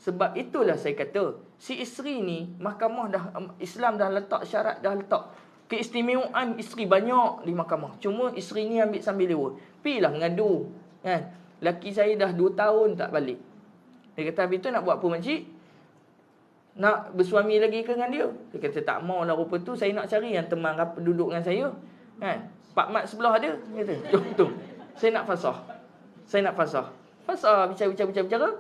Sebab itulah saya kata, si isteri ni, mahkamah dah, Islam dah letak syarat, dah letak keistimewaan isteri banyak di mahkamah. Cuma isteri ni ambil sambil lewa. Pilah mengadu. Kan? Laki saya dah 2 tahun tak balik. Dia kata, habis tu nak buat apa makcik? Nak bersuami lagi ke dengan dia? Dia kata, tak maulah rupa tu. Saya nak cari yang teman duduk dengan saya. Kan? Pak mat sebelah ada. Dia kata, jom tu. Saya nak fasah. Fasah, bicara.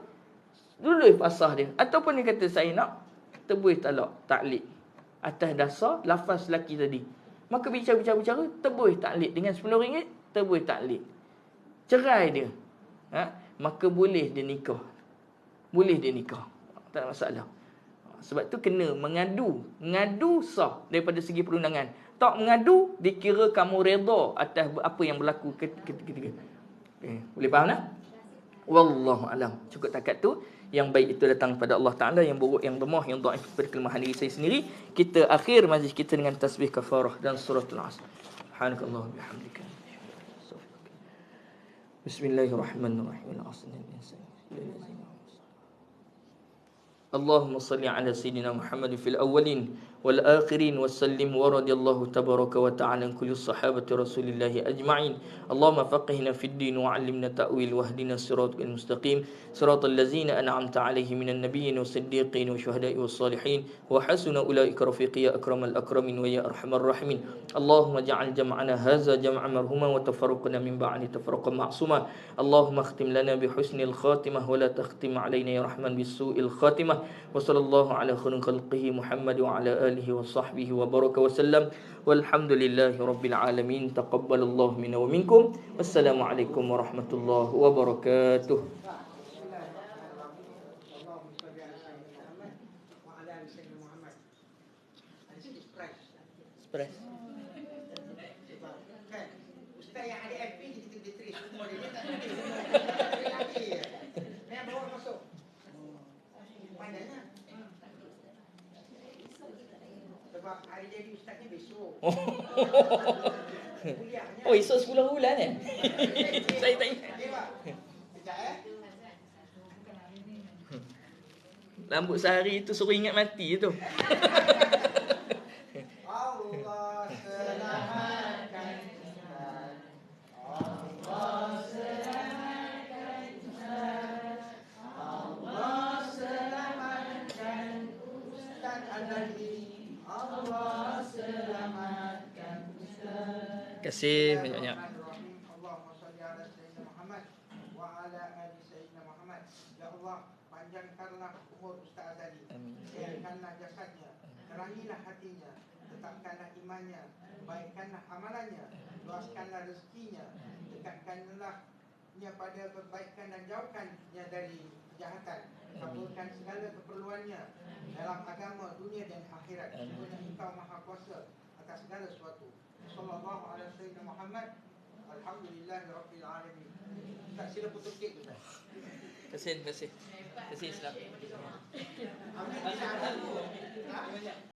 Dulu fasah dia. Ataupun dia kata, saya nak tebuih talak, taklik. Atas dasar lafaz lelaki tadi. Maka bicara, tebuih taklik. Dengan RM10, tebuih taklik. Cerai dia. Maka boleh dia nikah. Tak ada masalah. Sebab tu kena mengadu. Mengadu sah daripada segi perundangan. Tak mengadu, dikira kamu reda atas apa yang berlaku ketika. Boleh faham tak? Wallahu alam. Cukup takat tu. Yang baik itu datang pada Allah Ta'ala. Yang buruk, yang lemah, yang dhaif pada kelemahan diri saya sendiri. Kita akhir majlis kita dengan tasbih kafarah dan suratul Asr. Subhanakallah bihamdika. Bismillahirrahmanirrahim. اللهم صل على سيدنا محمد في الأولين والآخرين وسلم ورضي الله تبارك وتعالى عن كل الصحابة رسول الله أجمعين. اللهم فقهنا في الدين وعلمنا تأويل واهدنا الصراط المستقيم صراط الذين أنعمت عليهم من النبيين والصديقين والشهداء والصالحين وحسن أولئك رفيقا يا أكرم الأكرمين ويا أرحم الراحمين. اللهم اجعل جمعنا هذا جمعا مرحوما وتفرقنا من بعد تفرقا معصوما. اللهم اختم لنا بحسن الخاتمة ولا تختم علينا يا رحمن بسوء الخاتمة. وصلى الله على خير خلقه محمد وعلى آله وصحبه وبارك وسلم والحمد لله رب العالمين. تقبل الله منا ومنكم والسلام عليكم ورحمة الله وبركاته. Express. Ustaz yang ada FP kita trace semua dia tak ada. Memang bawa masuk. Pandainya. Sebab hari jadi ustaznya besok. Kuliahnya. Oh, esok 10 bulan eh? Saya tak ingat. Sekejap Rambut sehari tu suruh ingat mati tu. Allah selamatkan Ustaz. Allah selamatkan Ustaz. Allah selamatkan Ustaz Al-Ghazali. Allah selamatkan Ustaz. Terima kasih banyak-banyak. Allahumma salli ala Sayyidina Muhammad wa ala ali Sayyidina Muhammad. Ya Allah, panjangkanlah umur Ustaz Azali. Sehatkanlah jasadnya, terangilah hatinya, tetapkanlah imannya, baikkanlah amalannya, luaskanlah rezekinya, dekatkanlah pada kebaikan dan jauhkannya dari kejahatan. Kabulkan segala keperluannya dalam agama, dunia dan akhirat. Sesungguhnya Engkau Maha Kuasa atas segala sesuatu. Sallallahu alaihi wasallam Muhammad. Alhamdulillahirabbil alamin. Tak sila putus kek tu. Terima kasih Islam. Amin.